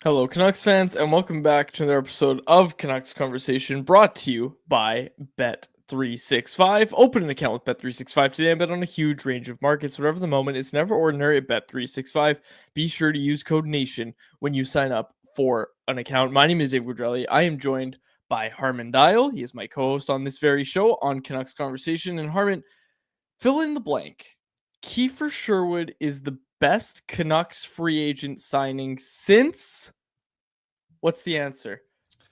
Hello, Canucks fans, and welcome back to another episode of Canucks Conversation, brought to you by Bet365. Open an account with Bet365 today and bet on a huge range of markets. Whatever the moment, it's never ordinary at Bet365. Be sure to use code NATION when you sign up for an account. My name is Dave Guidrelli. I am joined by Harman Dial. He is my co-host on this very show on Canucks Conversation. And Harman, fill in the blank. Kiefer Sherwood is the best Canucks free agent signing since... What's the answer?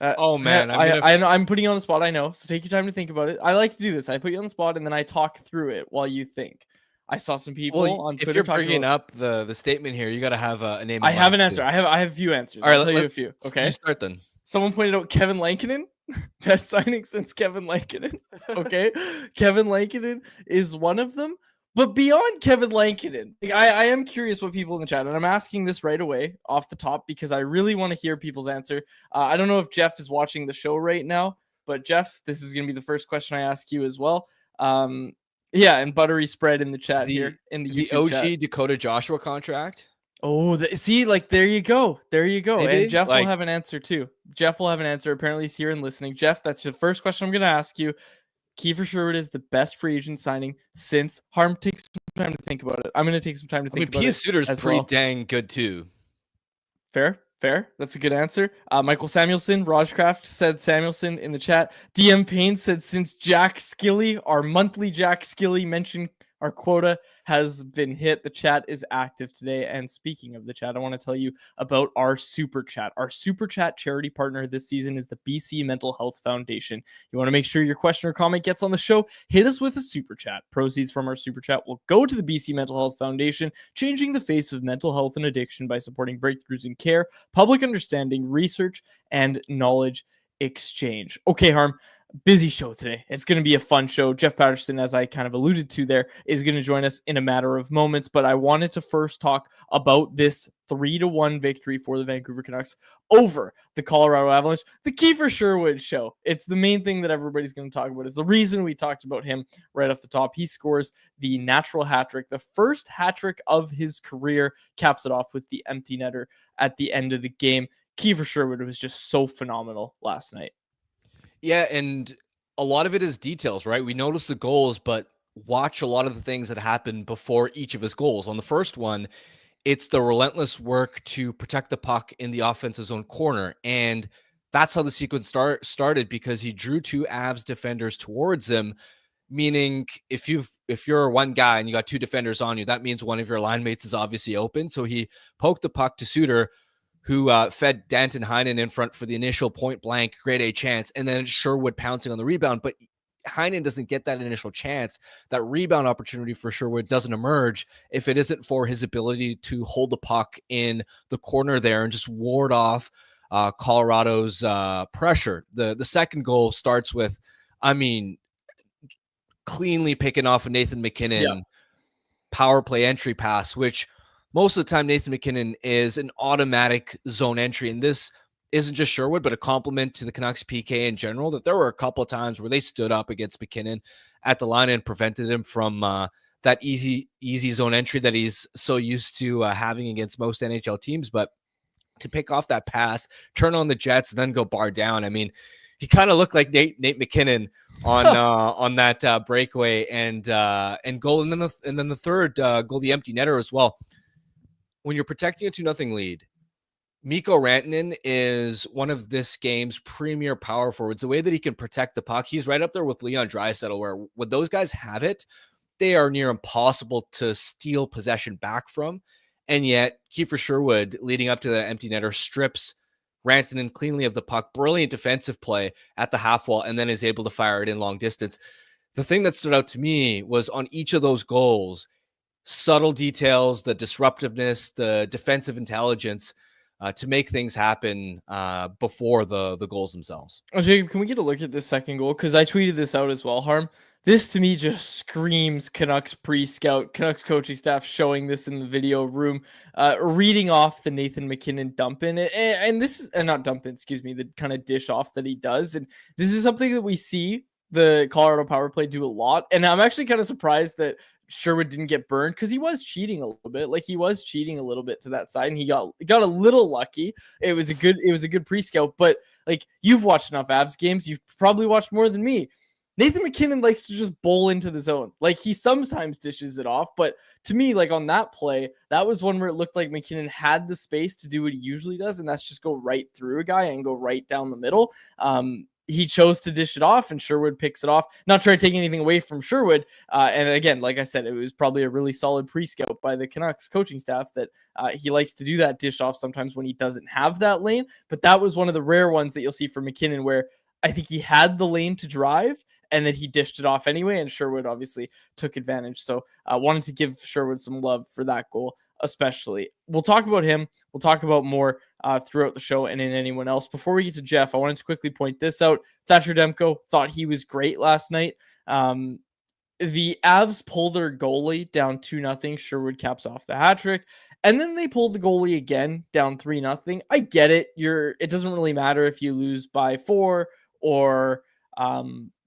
Oh man, I'm putting you on the spot. I know, so take your time to think about it. I like to do this. I put you on the spot and then I talk through it while you think. I saw some people on Twitter. If you're bringing up the statement here, you got to have a name. I have an answer. I have a few answers. All right, I'll tell you a few. Okay, you start then. Someone pointed out Kevin Lankinen, best signing since Kevin Lankinen. Okay, Kevin Lankinen is one of them. But beyond Kevin Lankinen, I am curious what people in the chat, and I'm asking this right away off the top because I really want to hear people's answer. I don't know if Jeff is watching the show right now, but Jeff, this is going to be the first question I ask you as well. Yeah, and Buttery Spread in the chat here in the YouTube OG chat. Dakota Joshua contract. Oh, see, like there you go. Maybe, and Jeff will have an answer too. Jeff will have an answer. Apparently, he's here and listening. Jeff, that's the first question I'm going to ask you. Kiefer Sherwood is the best free agent signing since Harm. Takes some time to think about it. I'm going to take some time to think about it. Pia Suter's pretty dang good too. Fair. That's a good answer. Michael Samuelson, Rajcraft said Samuelson in the chat. DM Payne said since Jack Skilly, our monthly Jack Skilly mentioned our quota has been hit. The chat is active today. And speaking of the chat, I want to tell you about our Super Chat. Our Super Chat charity partner this season is the BC Mental Health Foundation. You want to make sure your question or comment gets on the show? Hit us with a Super Chat. Proceeds from our Super Chat will go to the BC Mental Health Foundation, changing the face of mental health and addiction by supporting breakthroughs in care, public understanding, research, and knowledge exchange. Okay, Harm. Busy show today. It's going to be a fun show. Jeff Patterson, as I kind of alluded to there, is going to join us in a matter of moments. But I wanted to first talk about this 3-1 victory for the Vancouver Canucks over the Colorado Avalanche, the Kiefer Sherwood show. It's the main thing that everybody's going to talk about. It's the reason we talked about him right off the top. He scores the natural hat-trick, the first hat-trick of his career, caps it off with the empty netter at the end of the game. Kiefer Sherwood was just so phenomenal last night. Yeah, and a lot of it is details, right? We notice the goals, but watch a lot of the things that happen before each of his goals. On the first one, it's the relentless work to protect the puck in the offensive zone corner. And that's how the sequence started, because he drew two Avs defenders towards him, meaning if you're one guy and you got two defenders on you, that means one of your line mates is obviously open. So he poked the puck to Suter, who fed Danton Heinen in front for the initial point blank grade A chance, and then Sherwood pouncing on the rebound. But Heinen doesn't get that initial chance. That rebound opportunity for Sherwood doesn't emerge if it isn't for his ability to hold the puck in the corner there and just ward off Colorado's pressure. The second goal starts with, cleanly picking off a Nathan MacKinnon power play entry pass, which most of the time Nathan MacKinnon is an automatic zone entry. And this isn't just Sherwood, but a compliment to the Canucks PK in general, that there were a couple of times where they stood up against MacKinnon at the line and prevented him from that easy zone entry that he's so used to having against most NHL teams. But to pick off that pass, turn on the Jets, and then go bar down. I mean, he kind of looked like Nate MacKinnon on that breakaway and goal. And then the third goal, the empty netter as well. When you're protecting a 2-0 lead, Mikko Rantanen is one of this game's premier power forwards. The way that he can protect the puck, he's right up there with Leon Draisaitl, where when those guys have it, they are near impossible to steal possession back from. And yet, Kiefer Sherwood, leading up to that empty netter, strips Rantanen cleanly of the puck. Brilliant defensive play at the half wall, and then is able to fire it in long distance. The thing that stood out to me was on each of those goals, subtle details, the disruptiveness, the defensive intelligence to make things happen before the goals themselves. Oh, Jacob, can we get a look at this second goal? Because I tweeted this out as well, Harm. This to me just screams Canucks pre-scout, Canucks coaching staff showing this in the video room, reading off the Nathan MacKinnon dump in. And this is not dump in, excuse me, the kind of dish off that he does. And this is something that we see the Colorado power play do a lot. And I'm actually kind of surprised that Sherwood didn't get burned because he was cheating a little bit. Like he was cheating a little bit to that side, and he got a little lucky. It was a good pre-scout, but like you've watched enough Avs games, you've probably watched more than me. Nathan MacKinnon likes to just bowl into the zone. Like he sometimes dishes it off, but to me, like on that play, that was one where it looked like MacKinnon had the space to do what he usually does, and that's just go right through a guy and go right down the middle. He chose to dish it off, and Sherwood picks it off. Not trying to take anything away from Sherwood. And again, like I said, it was probably a really solid pre-scout by the Canucks coaching staff that he likes to do that dish off sometimes when he doesn't have that lane. But that was one of the rare ones that you'll see from MacKinnon where I think he had the lane to drive and then he dished it off anyway. And Sherwood obviously took advantage. So I wanted to give Sherwood some love for that goal, especially. We'll talk about him. We'll talk about more throughout the show and in anyone else. Before we get to Jeff, I wanted to quickly point this out. Thatcher Demko thought he was great last night. The Avs pull their goalie down 2-0. Sherwood caps off the hat trick. And then they pull the goalie again down 3-0. I get it. It doesn't really matter if you lose by 4 or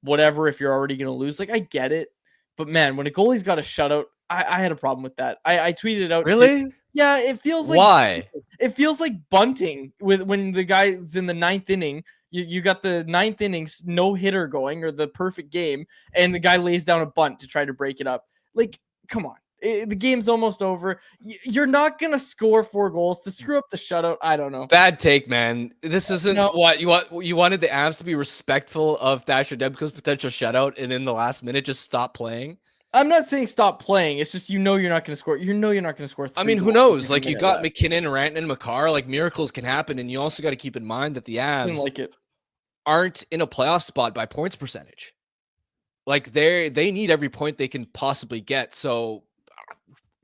whatever, if you're already going to lose. Like, I get it. But man, when a goalie's got a shutout, I had a problem with that. I tweeted it out. Really? Too. Yeah, it feels like why? It feels like bunting when the guy's in the 9th inning. You got the 9th innings no hitter going or the perfect game, and the guy lays down a bunt to try to break it up. Like, come on. The game's almost over. You're not going to score 4 goals to screw up the shutout. I don't know. Bad take, man. This isn't what you want. You wanted the Avs to be respectful of Thatcher Demko's potential shutout and in the last minute just stop playing. I'm not saying stop playing. It's just you're not going to score. You're not going to score 3 I mean, who knows? Like, you got MacKinnon, Rantanen, and Makar. Like, miracles can happen. And you also got to keep in mind that the Avs aren't in a playoff spot by points percentage. Like, they need every point they can possibly get. So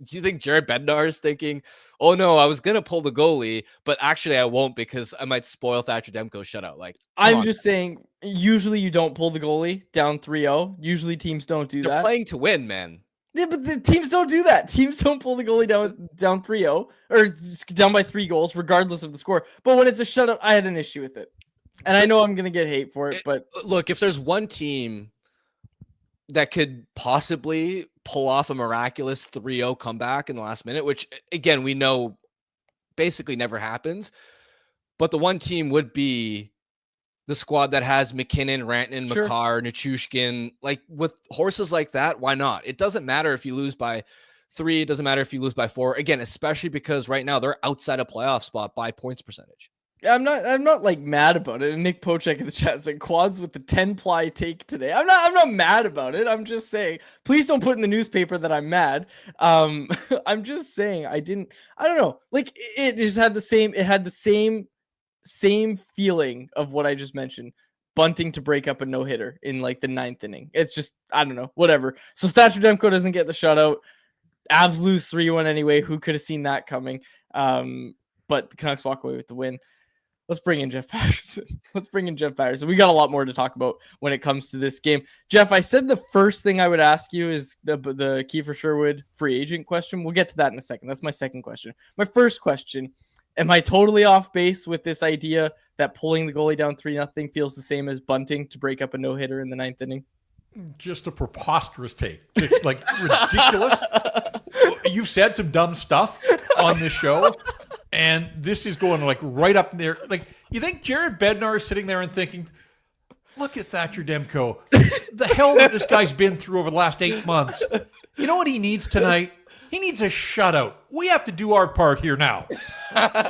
do you think Jared Bednar is thinking, oh no, I was going to pull the goalie, but actually I won't because I might spoil Thatcher Demko's shutout? Like, I'm just saying, usually you don't pull the goalie down 3-0. Usually teams don't do that. They're playing to win, man. Yeah, but the teams don't do that. Teams don't pull the goalie down 3-0 or down by 3 goals, regardless of the score. But when it's a shutout, I had an issue with it. And I know I'm going to get hate for it, but look, if there's one team that could possibly pull off a miraculous 3-0 comeback in the last minute, which again, we know basically never happens, but the one team would be the squad that has MacKinnon, Rantanen, Sure. Makar, Nichushkin. Like, with horses like that, why not? It doesn't matter if you lose by 3. It doesn't matter if you lose by 4. Again, especially because right now they're outside a playoff spot by points percentage. I'm not like mad about it. And Nick Pochek in the chat said quads with the 10-ply take today. I'm not mad about it. I'm just saying, please don't put in the newspaper that I'm mad. I'm just saying I don't know. Like, it just had the same feeling of what I just mentioned. Bunting to break up a no-hitter in like the 9th inning. It's just, I don't know, whatever. So Thatcher Demko doesn't get the shutout. Avs lose 3-1 anyway. Who could have seen that coming? But the Canucks walk away with the win. Let's bring in Jeff Patterson. We got a lot more to talk about when it comes to this game. Jeff, I said the first thing I would ask you is the Kiefer Sherwood free agent question. We'll get to that in a second. That's my second question. My first question, am I totally off base with this idea that pulling the goalie down 3-0 feels the same as bunting to break up a no-hitter in the 9th inning? Just a preposterous take. It's like ridiculous. You've said some dumb stuff on this show. And this is going like right up there. Like, you think Jared Bednar is sitting there and thinking, look at Thatcher Demko. The hell that this guy's been through over the last 8 months. You know what he needs tonight? He needs a shutout. We have to do our part here now. That's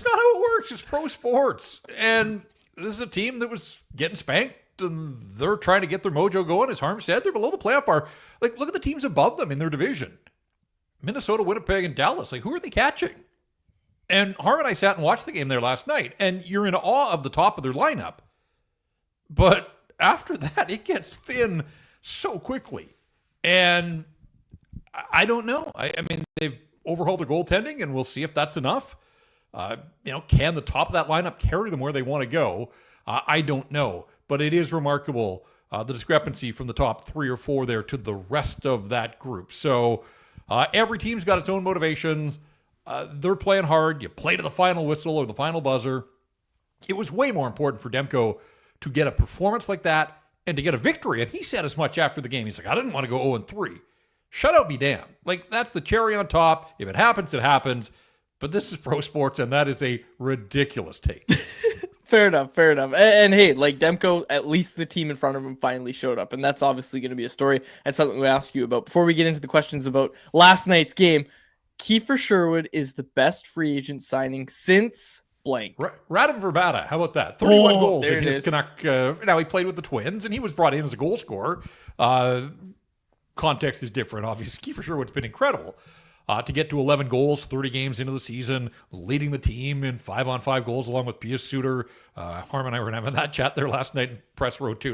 not how it works. It's pro sports. And this is a team that was getting spanked, and they're trying to get their mojo going. As Harm said, they're below the playoff bar. Like, look at the teams above them in their division. Minnesota, Winnipeg, and Dallas. Like, who are they catching? And Harm and I sat and watched the game there last night, and you're in awe of the top of their lineup. But after that, it gets thin so quickly. And I don't know. I mean, they've overhauled their goaltending, and we'll see if that's enough. Can the top of that lineup carry them where they want to go? I don't know. But it is remarkable, the discrepancy from the top 3 or 4 there to the rest of that group. So every team's got its own motivations. They're playing hard. You play to the final whistle or the final buzzer. It was way more important for Demko to get a performance like that and to get a victory. And he said as much after the game. He's like, I didn't want to go 0-3. Shutout be damned. Like, that's the cherry on top. If it happens, it happens. But this is pro sports, and that is a ridiculous take. Fair enough. And hey, like Demko, at least the team in front of him finally showed up. And that's obviously going to be a story. That's something we ask you about. Before we get into the questions about last night's game, Kiefer Sherwood is the best free agent signing since blank. Radim Verbata, how about that? 31 goals there in his Canuck. Now, he played with the Twins, and he was brought in as a goal scorer. Context is different, obviously. Kiefer Sherwood's been incredible. To get to 11 goals 30 games into the season, leading the team in 5-on-5 goals along with Pius Suter. Harm and I were having that chat there last night in press row too.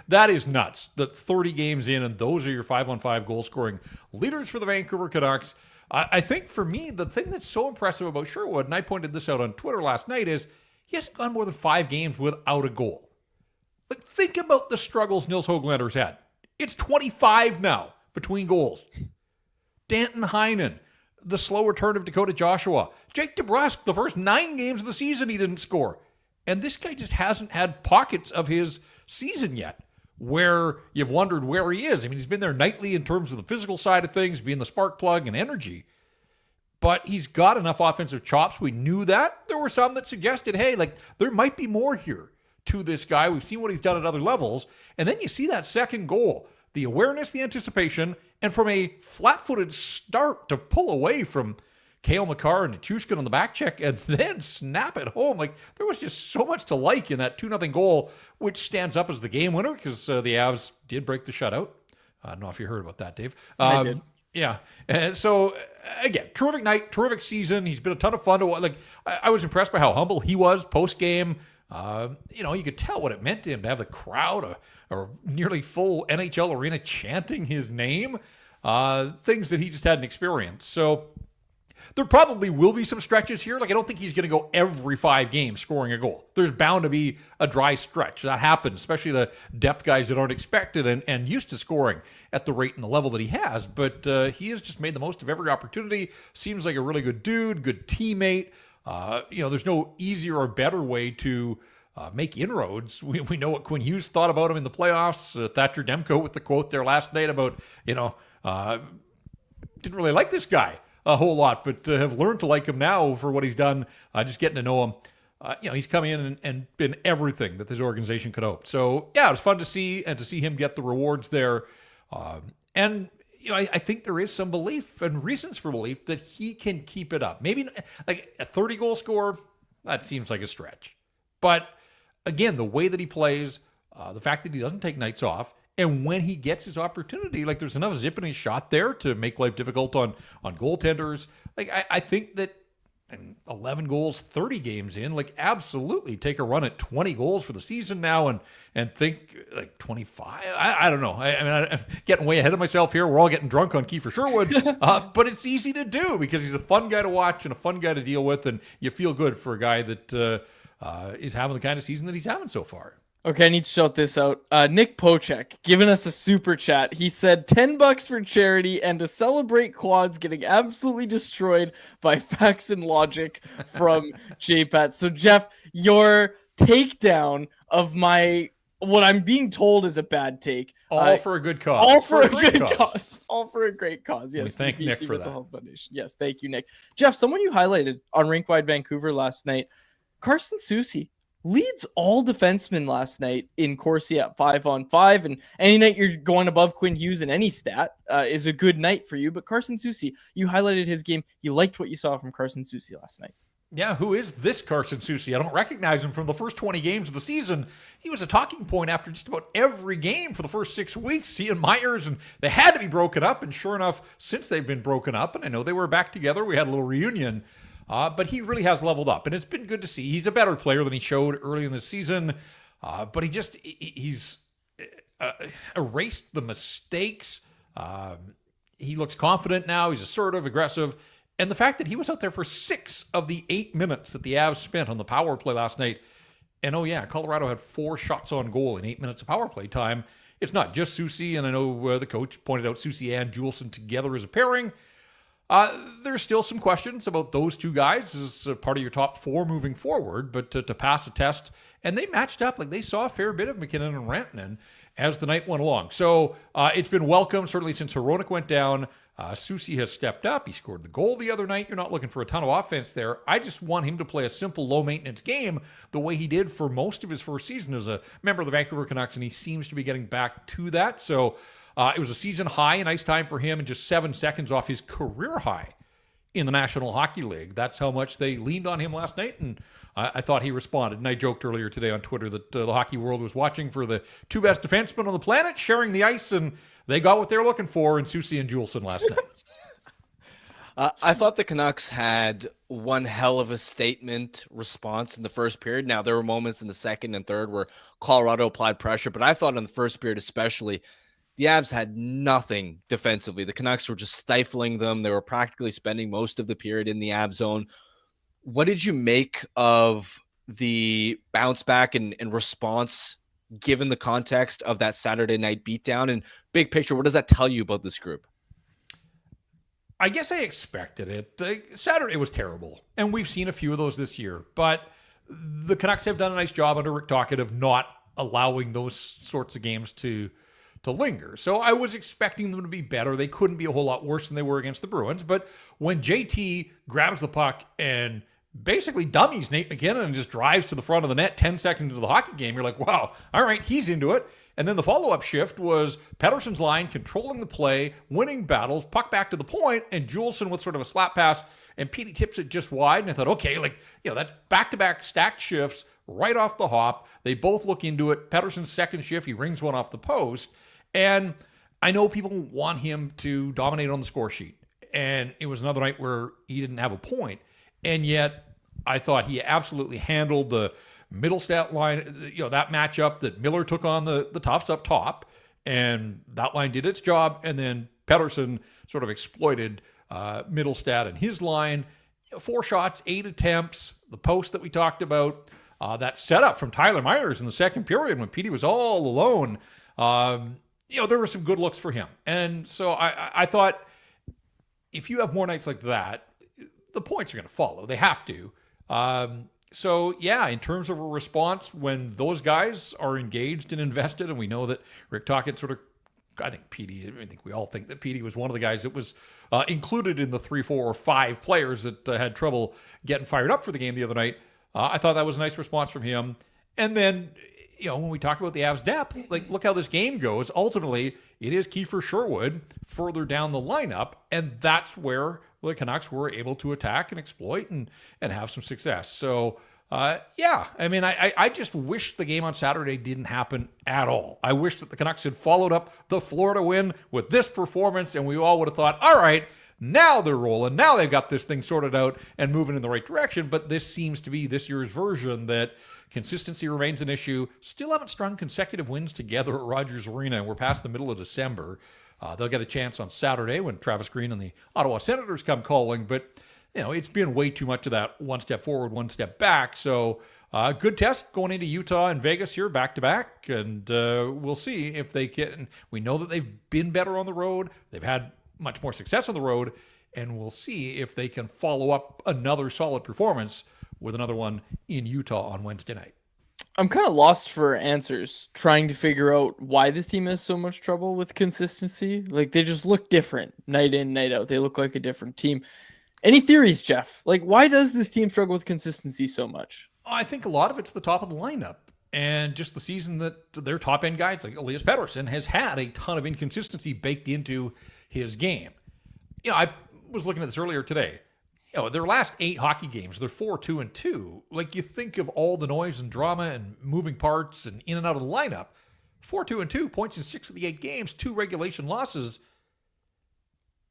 That is nuts. That 30 games in, and those are your 5-on-5 goal scoring leaders for the Vancouver Canucks. I think for me, the thing that's so impressive about Sherwood, and I pointed this out on Twitter last night, is he hasn't gone more than 5 games without a goal. Like, think about the struggles Nils Höglander's had. It's 25 now between goals. Danton Heinen, the slow return of Dakota Joshua. Jake DeBrusk, the first 9 games of the season, he didn't score. And this guy just hasn't had pockets of his season yet where you've wondered where he is. I mean, he's been there nightly in terms of the physical side of things, being the spark plug and energy. But he's got enough offensive chops. We knew that. There were some that suggested, hey, like, there might be more here to this guy. We've seen what he's done at other levels. And then you see that second goal. The awareness, the anticipation, and from a flat-footed start to pull away from Cale Makar and Nichushkin on the back check and then snap it home. Like, there was just so much to like in that 2-0 goal, which stands up as the game winner because the Avs did break the shutout. I don't know if you heard about that, Dave. I did. Yeah. And so, again, terrific night, terrific season. He's been a ton of fun to watch. Like, I was impressed by how humble he was post-game. You could tell what it meant to him to have the crowd, a nearly full NHL arena chanting his name, things that he just hadn't experienced. So there probably will be some stretches here. Like, I don't think he's going to go every 5 games scoring a goal. There's bound to be a dry stretch. That happens, especially the depth guys that aren't expected and used to scoring at the rate and the level that he has. But he has just made the most of every opportunity. Seems like a really good dude, good teammate. There's no easier or better way to make inroads. We know what Quinn Hughes thought about him in the playoffs. Thatcher Demko with the quote there last night about, didn't really like this guy a whole lot, but have learned to like him now for what he's done, just getting to know him. He's come in and been everything that this organization could hope. So, yeah, it was fun to see and to see him get the rewards there. I think there is some belief and reasons for belief that he can keep it up. Maybe like a 30-goal score, that seems like a stretch. But again, the way that he plays, the fact that he doesn't take nights off, and when he gets his opportunity, like there's enough zip in his shot there to make life difficult on goaltenders. Like I think that 11 goals, 30 games in, like absolutely take a run at 20 goals for the season now and think like 25. I don't know. I'm getting way ahead of myself here. We're all getting drunk on Kiefer Sherwood, but it's easy to do because he's a fun guy to watch and a fun guy to deal with, and you feel good for a guy that is having the kind of season that he's having so far. Okay, I need to shout this out. Nick Pochek giving us a super chat. He said $10 for charity and to celebrate Quads getting absolutely destroyed by facts and logic from J-Pat. So Jeff, your takedown of what I'm being told is a bad take. All for a good cause. All for a good cause. All for a great cause. Yes. We thank Nick for that. Foundation. Yes, thank you, Nick. Jeff, someone you highlighted on Rink-Wide Vancouver last night, Carson Susi. Leads all defensemen last night in Corsi at 5-on-5, and any night you're going above Quinn Hughes in any stat is a good night for you. But Carson Susi, you highlighted his game. You liked what you saw from Carson Susi last night. Yeah, who is this Carson Susi? I don't recognize him from the first 20 games of the season. He was a talking point after just about every game for the first 6 weeks. He and Myers, and they had to be broken up. And sure enough, since they've been broken up, and I know they were back together, we had a little reunion. But he really has leveled up, and it's been good to see. He's a better player than he showed early in the season, but he's erased the mistakes. He looks confident now. He's assertive, aggressive, and the fact that he was out there for 6 of the 8 minutes that the Avs spent on the power play last night, and Colorado had 4 shots on goal in 8 minutes of power play time. It's not just Susi, and I know the coach pointed out Susi and Juleson together as a pairing. There's still some questions about those two guys as part of your top 4 moving forward, but to pass a test And they matched up. Like, they saw a fair bit of McKinnon and Rantanen as the night went along. So it's been welcome, certainly since Hronek went down. Susi has stepped up. He scored the goal the other night. You're not looking for a ton of offense there. I just want him to play a simple, low-maintenance game the way he did for most of his first season as a member of the Vancouver Canucks, and he seems to be getting back to that. So it was a season high, a nice time for him, and just 7 seconds off his career high in the National Hockey League. That's how much they leaned on him last night, and I thought he responded. And I joked earlier today on Twitter that the hockey world was watching for the 2 best defensemen on the planet sharing the ice, and they got what they were looking for in Susi and Juleson last night. I thought the Canucks had one hell of a statement response in the first period. Now, there were moments in the second and third where Colorado applied pressure, but I thought in the first period especially, the Avs had nothing defensively. The Canucks were just stifling them. They were practically spending most of the period in the Avs zone. What did you make of the bounce back and response given the context of that Saturday night beatdown? And big picture, what does that tell you about this group? I guess I expected it. Saturday was terrible, and we've seen a few of those this year. But the Canucks have done a nice job under Rick Tocchet of not allowing those sorts of games to linger. So I was expecting them to be better. They couldn't be a whole lot worse than they were against the Bruins. But when JT grabs the puck and basically dummies Nate McKinnon and just drives to the front of the net 10 seconds into the hockey game, you're like, wow, all right, he's into it. And then the follow-up shift was Paterson's line controlling the play, winning battles, puck back to the point, and Juleson with sort of a slap pass, and Petey tips it just wide. And I thought, okay, that back-to-back stacked shifts right off the hop. They both look into it. Paterson's second shift, he rings one off the post. And I know people want him to dominate on the score sheet. And it was another night where he didn't have a point. And yet I thought he absolutely handled the Middlestat line, that matchup that Miller took on the Tufts up top, and that line did its job. And then Paterson sort of exploited Middlestat and his line. 4 shots, 8 attempts, the post that we talked about, that setup from Tyler Myers in the second period when Petey was all alone. There were some good looks for him. And so I thought if you have more nights like that, the points are going to follow. They have to. So, yeah, in terms of a response, when those guys are engaged and invested, and we know that Rick Tocchet I think we all think that Petey was one of the guys that was included in the 3, 4, or 5 players that had trouble getting fired up for the game the other night. I thought that was a nice response from him. And then, when we talk about the Avs depth, look how this game goes. Ultimately, it is Kiefer Sherwood further down the lineup, and that's where the Canucks were able to attack and exploit and have some success. So, I just wish the game on Saturday didn't happen at all. I wish that the Canucks had followed up the Florida win with this performance, and we all would have thought, all right, now they're rolling. Now they've got this thing sorted out and moving in the right direction. But this seems to be this year's version that consistency remains an issue. Still haven't strung consecutive wins together at Rogers Arena, and we're past the middle of December. They'll get a chance on Saturday when Travis Green and the Ottawa Senators come calling. But, it's been way too much of that one step forward, one step back. So good test going into Utah and Vegas here back-to-back. And we'll see if they can. We know that they've been better on the road. They've had much more success on the road. And we'll see if they can follow up another solid performance with another one in Utah on Wednesday night. I'm kind of lost for answers, trying to figure out why this team has so much trouble with consistency. They just look different night in, night out. They look like a different team. Any theories, Jeff? Why does this team struggle with consistency so much? I think a lot of it's the top of the lineup and just the season that their top end guys like Elias Pettersson has had a ton of inconsistency baked into his game. I was looking at this earlier today. Their last 8 hockey games, they're 4-2-2. You think of all the noise and drama and moving parts and in and out of the lineup. 4-2-2, points in 6 of the 8 games, 2 regulation losses,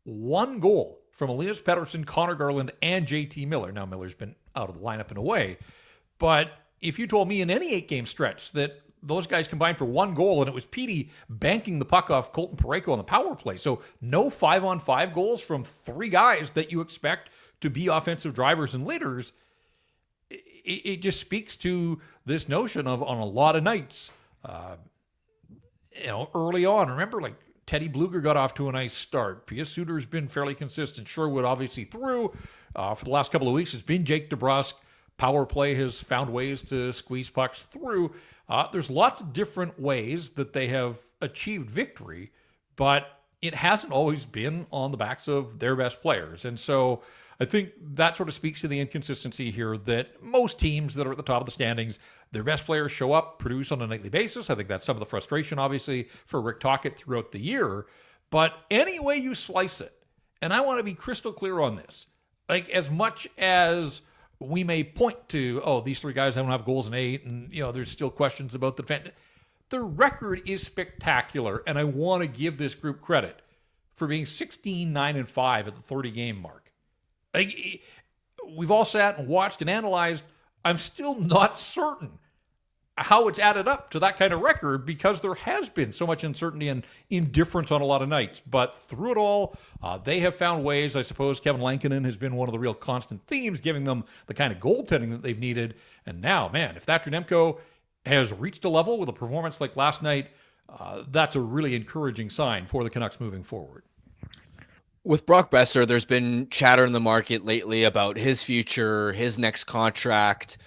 1 goal from Elias Pettersson, Connor Garland, and JT Miller. Now, Miller's been out of the lineup in a way, but if you told me in any 8-game stretch that those guys combined for 1 goal and it was Petey banking the puck off Colton Parayko on the power play, so no 5-on-5 goals from 3 guys that you expect to be offensive drivers and leaders, it just speaks to this notion of on a lot of nights, early on. Remember, Teddy Bluger got off to a nice start. Pius Suter's been fairly consistent. Sherwood obviously through. For the last couple of weeks, it's been Jake DeBrusk. power play has found ways to squeeze pucks through. There's lots of different ways that they have achieved victory, but it hasn't always been on the backs of their best players. And so I think that sort of speaks to the inconsistency here that most teams that are at the top of the standings, their best players show up, produce on a nightly basis. I think that's some of the frustration, obviously, for Rick Tocchet throughout the year. But any way you slice it, and I want to be crystal clear on this, like as much as we may point to, oh, these three guys don't have goals in 8, and there's still questions about the defense. The record is spectacular, and I want to give this group credit for being 16-9-5 at the 30-game mark. Like, we've all sat and watched and analyzed. I'm still not certain how it's added up to that kind of record because there has been so much uncertainty and indifference on a lot of nights. But through it all, they have found ways. I suppose Kevin Lankinen has been one of the real constant themes, giving them the kind of goaltending that they've needed. And now, man, if Thatcher Demko has reached a level with a performance like last night, that's a really encouraging sign for the Canucks moving forward. With Brock Boeser, there's been chatter in the market lately about his future, his next contract.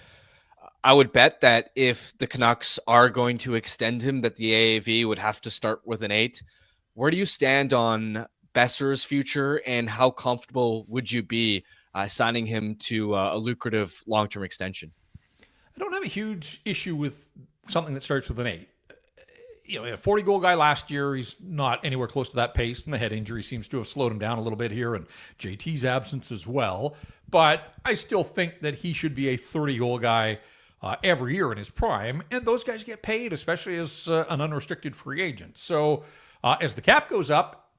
I would bet that if the Canucks are going to extend him, that the AAV would have to start with an 8. Where do you stand on Boeser's future, and how comfortable would you be signing him to a lucrative long-term extension? I don't have a huge issue with something that starts with an 8. A 40-goal guy last year. He's not anywhere close to that pace, and the head injury seems to have slowed him down a little bit here, and JT's absence as well. But I still think that he should be a 30-goal guy every year in his prime, and those guys get paid, especially as an unrestricted free agent. So as the cap goes up,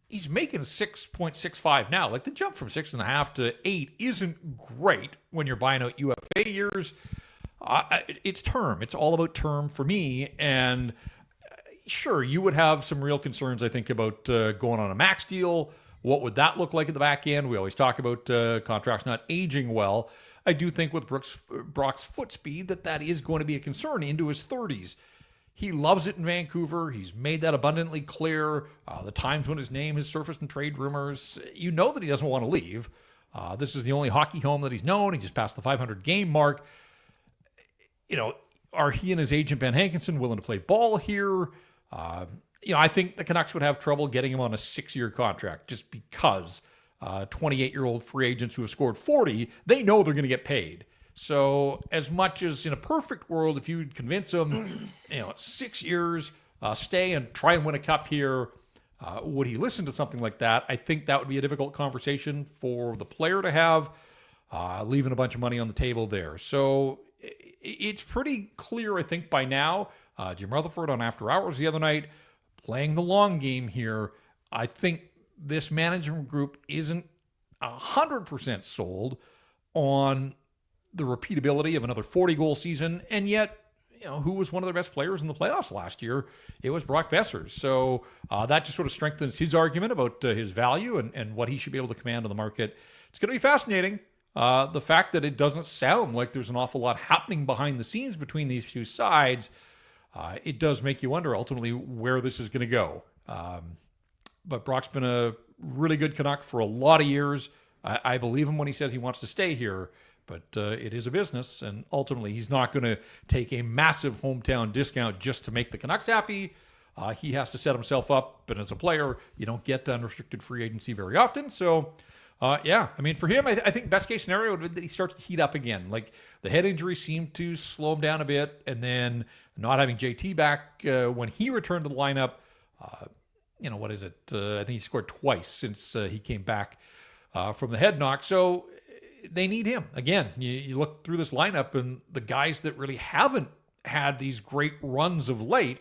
he's making 6.65 now. Like, the jump from 6.5 to 8 isn't great when you're buying out UFA years. It's term. It's all about term for me. And sure, you would have some real concerns, I think, about going on a max deal. What would that look like at the back end? We always talk about contracts not aging well. I do think with Brock's foot speed that is going to be a concern into his 30s. He loves it in Vancouver. He's made that abundantly clear. The times when his name has surfaced in trade rumors, you know that he doesn't want to leave. This is the only hockey home that he's known. He just passed the 500-game mark. Are he and his agent Ben Hankinson willing to play ball here? I think the Canucks would have trouble getting him on a 6-year contract just because 28-year-old free agents who have scored 40, they know they're going to get paid. So as much as in a perfect world, if you'd convince him, 6 years, stay and try and win a cup here, would he listen to something like that? I think that would be a difficult conversation for the player to have, leaving a bunch of money on the table there. So it's pretty clear, I think, by now. Jim Rutherford on After Hours the other night, playing the long game here. I think this management group isn't 100% sold on the repeatability of another 40-goal season, and yet, who was one of their best players in the playoffs last year? It was Brock Boeser. So that just sort of strengthens his argument about his value and what he should be able to command on the market. It's going to be fascinating. The fact that it doesn't sound like there's an awful lot happening behind the scenes between these two sides, it does make you wonder ultimately where this is going to go. But Brock's been a really good Canuck for a lot of years. I believe him when he says he wants to stay here, but it is a business, and ultimately he's not going to take a massive hometown discount just to make the Canucks happy. He has to set himself up, and as a player, you don't get unrestricted free agency very often. So, for him, I think best case scenario would be that he starts to heat up again. Like, the head injury seemed to slow him down a bit, and then not having JT back when he returned to the lineup, what is it? I think he scored twice since he came back from the head knock. So they need him. Again, you look through this lineup and the guys that really haven't had these great runs of late,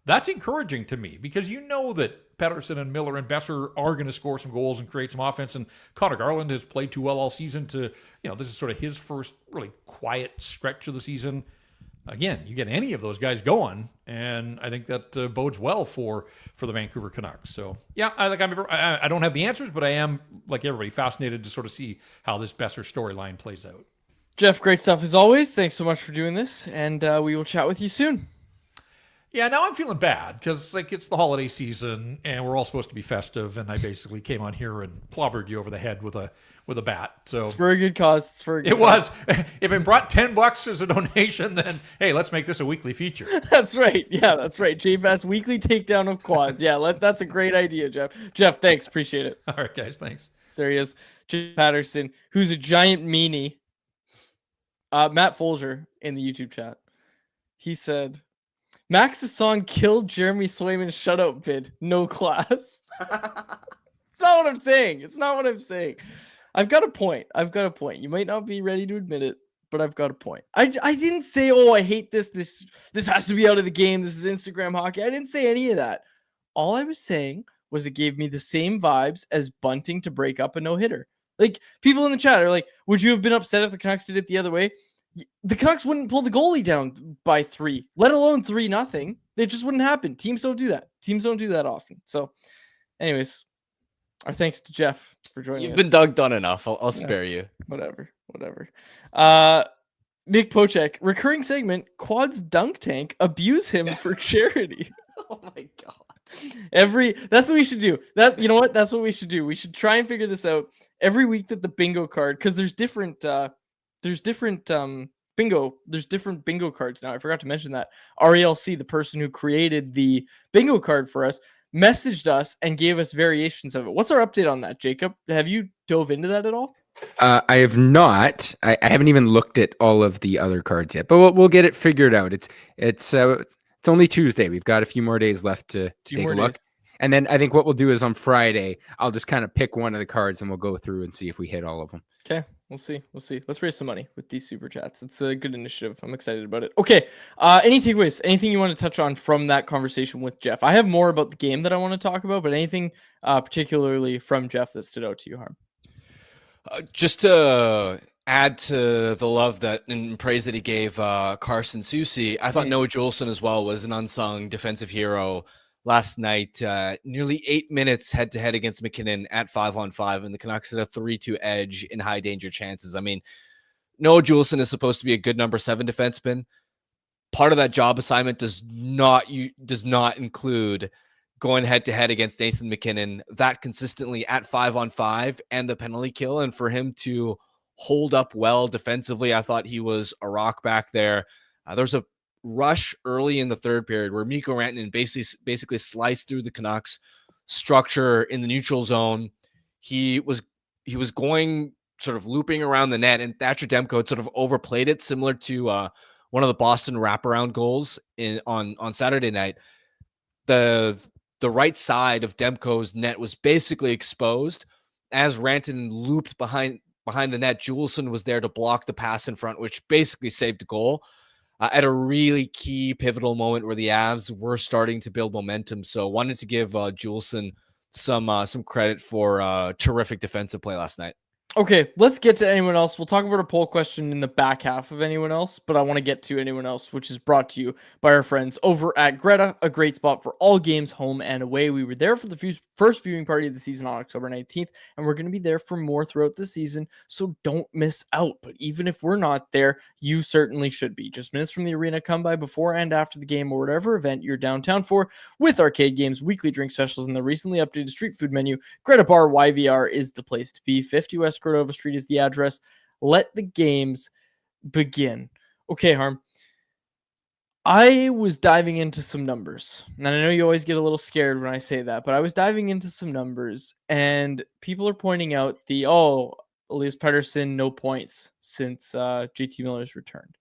that's encouraging to me because you know that Paterson and Miller and Boeser are going to score some goals and create some offense. And Connor Garland has played too well all season to, this is sort of his first really quiet stretch of the season. Again, you get any of those guys going, and I think that bodes well for the Vancouver Canucks. So, yeah, I don't have the answers, but I am, like everybody, fascinated to sort of see how this Boeser storyline plays out. Jeff, great stuff as always. Thanks so much for doing this, and we will chat with you soon. Yeah, now I'm feeling bad because like it's the holiday season and we're all supposed to be festive, and I basically came on here and clobbered you over the head with a bat. So It's for a good cause. It's for a good it cause. was. If it brought $10 as a donation, then hey, let's make this a weekly feature. That's right. Yeah, that's right. JBat's weekly takedown of quads. Yeah, that's a great idea, Jeff. Jeff, thanks. Appreciate it. All right, guys, thanks. There he is. Jeff Patterson, who's a giant meanie. Matt Folger in the YouTube chat. He said, Max's song killed Jeremy Swayman's shutout bid. No class. It's not what I'm saying. It's not what I'm saying. I've got a point. You might not be ready to admit it, but I've got a point. I didn't say, oh, I hate this. This has to be out of the game. This is Instagram hockey. I didn't say any of that. All I was saying was it gave me the same vibes as bunting to break up a no-hitter. Like, people in the chat are like, would you have been upset if the Canucks did it the other way? The Canucks wouldn't pull the goalie down by 3, let alone 3-0. It just wouldn't happen. Teams don't do that. Teams don't do that often. So, anyways, our thanks to Jeff for joining us. You've been dunked on enough. I'll spare you. Whatever. Nick Pocek, recurring segment, Quad's dunk tank, abuse him for charity. Oh my God. That's what we should do. You know what? That's what we should do. We should try and figure this out every week that the bingo card, because there's different bingo cards now. I forgot to mention that. RELC, the person who created the bingo card for us, messaged us and gave us variations of it. What's our update on that, Jacob? Have you dove into that at all? I have not. I haven't even looked at all of the other cards yet, but we'll get it figured out. It's only Tuesday. We've got a few more days left to take a look. And then I think what we'll do is on Friday, I'll just kind of pick one of the cards and we'll go through and see if we hit all of them. Okay, we'll see. Let's raise some money with these super chats. It's a good initiative. I'm excited about it. Okay, any takeaways? Anything you want to touch on from that conversation with Jeff? I have more about the game that I want to talk about, but anything particularly from Jeff that stood out to you, Harm? Just to add to the love that and praise that he gave Carson Susi, I thought Noah Juleson as well was an unsung defensive hero last night. Nearly 8 minutes head-to-head against McKinnon at 5-on-5, and the Canucks had a 3-2 edge in high-danger chances. I mean, Noah Juleson is supposed to be a good number 7 defenseman. Part of that job assignment does not include going head-to-head against Nathan McKinnon that consistently at 5-on-5 and the penalty kill. And for him to hold up well defensively, I thought he was a rock back there. There's a rush early in the third period where Mikko Rantanen basically sliced through the Canucks structure in the neutral zone. He was going sort of looping around the net, and Thatcher Demko had sort of overplayed it, similar to one of the Boston wraparound goals on Saturday night. The right side of Demko's net was basically exposed as Rantanen looped behind the net. Juleson was there to block the pass in front, which basically saved the goal at a really key pivotal moment where the Avs were starting to build momentum. So wanted to give Juleson some credit for terrific defensive play last night. Okay, let's get to anyone else. We'll talk about a poll question in the back half of anyone else, but I want to get to anyone else, which is brought to you by our friends over at Greta, a great spot for all games, home and away. We were there for the first viewing party of the season on October 19th, and we're going to be there for more throughout the season, so don't miss out. But even if we're not there, you certainly should be. Just minutes from the arena, come by before and after the game or whatever event you're downtown for with arcade games, weekly drink specials, and the recently updated street food menu. Greta Bar YVR is the place to be. 50 West Cordova Street is the address. Let the games begin. Okay, Harm. I was diving into some numbers, and I know you always get a little scared when I say that, but I was diving into some numbers, and people are pointing out Elias Paterson, no points since JT Miller's returned.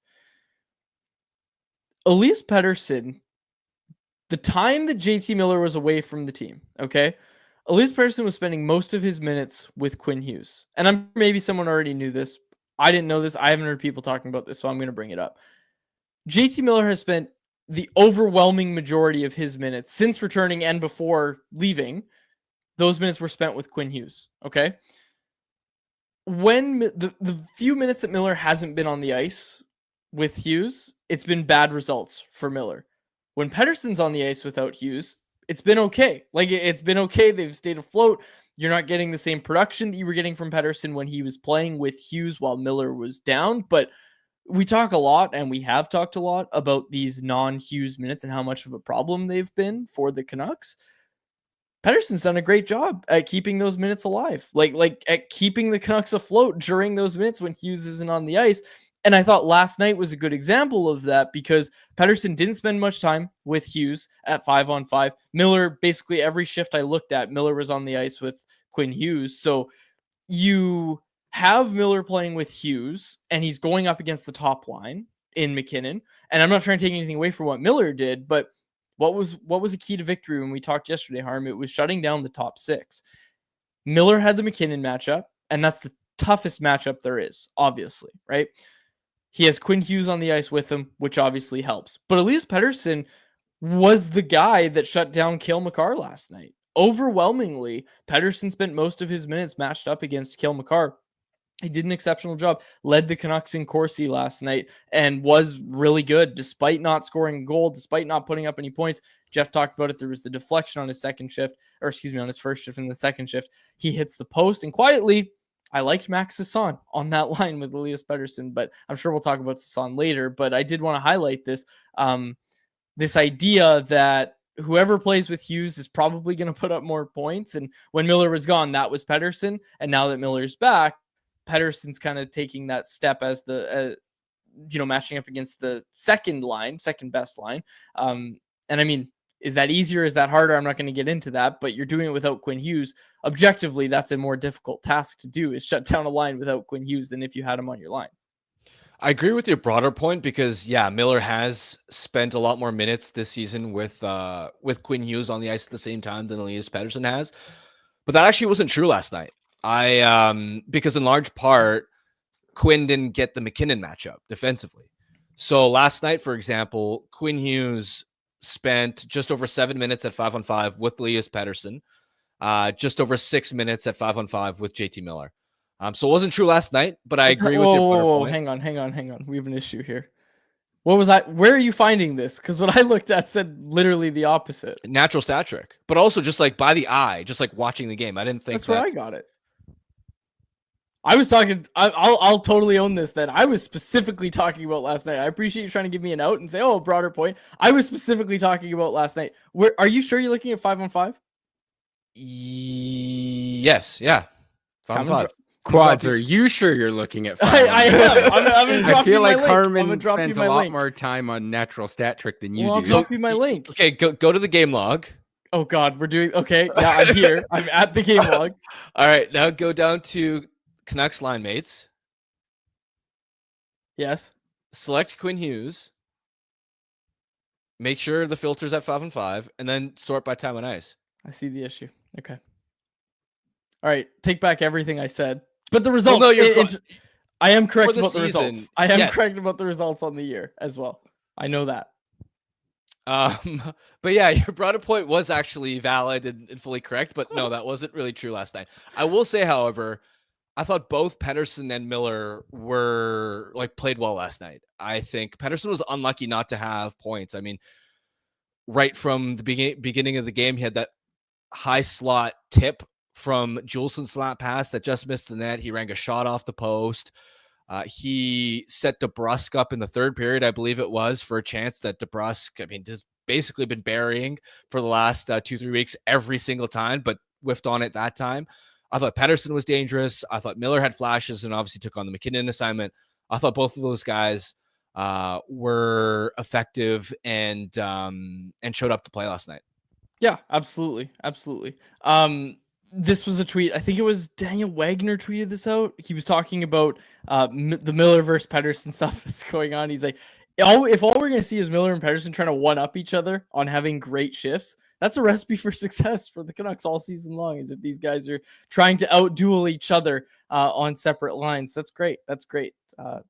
Elias Patterson, the time that JT Miller was away from the team, okay? Elias Patterson was spending most of his minutes with Quinn Hughes. And maybe someone already knew this. I didn't know this. I haven't heard people talking about this, so I'm going to bring it up. JT Miller has spent the overwhelming majority of his minutes since returning and before leaving. Those minutes were spent with Quinn Hughes, okay? When the few minutes that Miller hasn't been on the ice with Hughes, it's been bad results for Miller. When Pedersen's on the ice without Hughes, it's been okay. It's been okay. They've stayed afloat. You're not getting the same production that you were getting from Paterson when he was playing with Hughes while Miller was down. But we talk a lot, and we have talked a lot about these non-Hughes minutes and how much of a problem they've been for the Canucks. Paterson's done a great job at keeping those minutes alive, like at keeping the Canucks afloat during those minutes when Hughes isn't on the ice. And I thought last night was a good example of that because Paterson didn't spend much time with Hughes at 5-on-5. Miller, basically every shift I looked at, Miller was on the ice with Quinn Hughes. So you have Miller playing with Hughes, and he's going up against the top line in McKinnon. And I'm not trying to take anything away from what Miller did, but what was a key to victory when we talked yesterday, Harm? It was shutting down the top six. Miller had the McKinnon matchup, and that's the toughest matchup there is, obviously, right? He has Quinn Hughes on the ice with him, which obviously helps. But Elias Pettersson was the guy that shut down Cale Makar last night. Overwhelmingly, Pettersson spent most of his minutes matched up against Cale Makar. He did an exceptional job, led the Canucks in Corsi last night, and was really good despite not scoring a goal, despite not putting up any points. Jeff talked about it. There was the deflection on his second shift, or excuse me, on his first shift and the second shift. He hits the post, and quietly, I liked Max Sasson on that line with Elias Pettersson, but I'm sure we'll talk about Sasson later. But I did want to highlight this, this idea that whoever plays with Hughes is probably going to put up more points. And when Miller was gone, that was Pettersson. And now that Miller's back, Pettersson's kind of taking that step as the, matching up against the second best line. And I mean, is that easier? Is that harder? I'm not going to get into that, but you're doing it without Quinn Hughes. Objectively, that's a more difficult task to do, is shut down a line without Quinn Hughes than if you had him on your line. I agree with your broader point because, yeah, Miller has spent a lot more minutes this season with Quinn Hughes on the ice at the same time than Elias Pettersson has. But that actually wasn't true last night. Because in large part, Quinn didn't get the McKinnon matchup defensively. So last night, for example, Quinn Hughes spent just over 7 minutes at 5-on-5 with Elias Pettersson, just over 6 minutes at 5-on-5 with JT Miller. So it wasn't true last night, but I agree with your point. Hang on. We have an issue here. Where are you finding this? Because what I looked at said literally the opposite. Natural stat trick, but also just like by the eye, just like watching the game. I didn't think that's where I got it. I was talking. I'll totally own this. Then I was specifically talking about last night. I appreciate you trying to give me an out and say, "Oh, a broader point." I was specifically talking about last night. Where are you sure you're looking at 5-on-5? Yes. Yeah. 5-on-5. Quads, are you sure you're looking at 5? I am. I'm gonna drop I feel you my like link. Harmon spends a lot link. more time on natural stat trick than you Well, I'll do. drop you my link. Okay, go to the game log. Oh God, we're doing okay. Yeah, I'm here. I'm at the game log. All right, now go down to Canucks line mates. Yes. Select Quinn Hughes. Make sure the filter's at 5-on-5, and then sort by time on ice. I see the issue. Okay. All right, take back everything I said. But the results. Well, no, I am correct the about the season, results. I am correct about the results on the year as well. I know that. But yeah, your broader point was actually valid and fully correct. But no, that wasn't really true last night. I will say, however, I thought both Pettersson and Miller were played well last night. I think Pettersson was unlucky not to have points. I mean, right from the beginning of the game, he had that high slot tip from Juleson slap pass that just missed the net. He rang a shot off the post. He set DeBrusk up in the third period, I believe it was, for a chance that DeBrusk, has basically been burying for the last 2-3 weeks every single time, but whiffed on it that time. I thought Pettersson was dangerous. I thought Miller had flashes and obviously took on the McKinnon assignment. I thought both of those guys were effective and showed up to play last night. Yeah, absolutely. This was a tweet. I think it was Daniel Wagner tweeted this out. He was talking about the Miller versus Pettersson stuff that's going on. He's like, if all we're going to see is Miller and Pettersson trying to one-up each other on having great shifts, that's a recipe for success for the Canucks all season long, is if these guys are trying to out-duel each other on separate lines. That's great. That's great.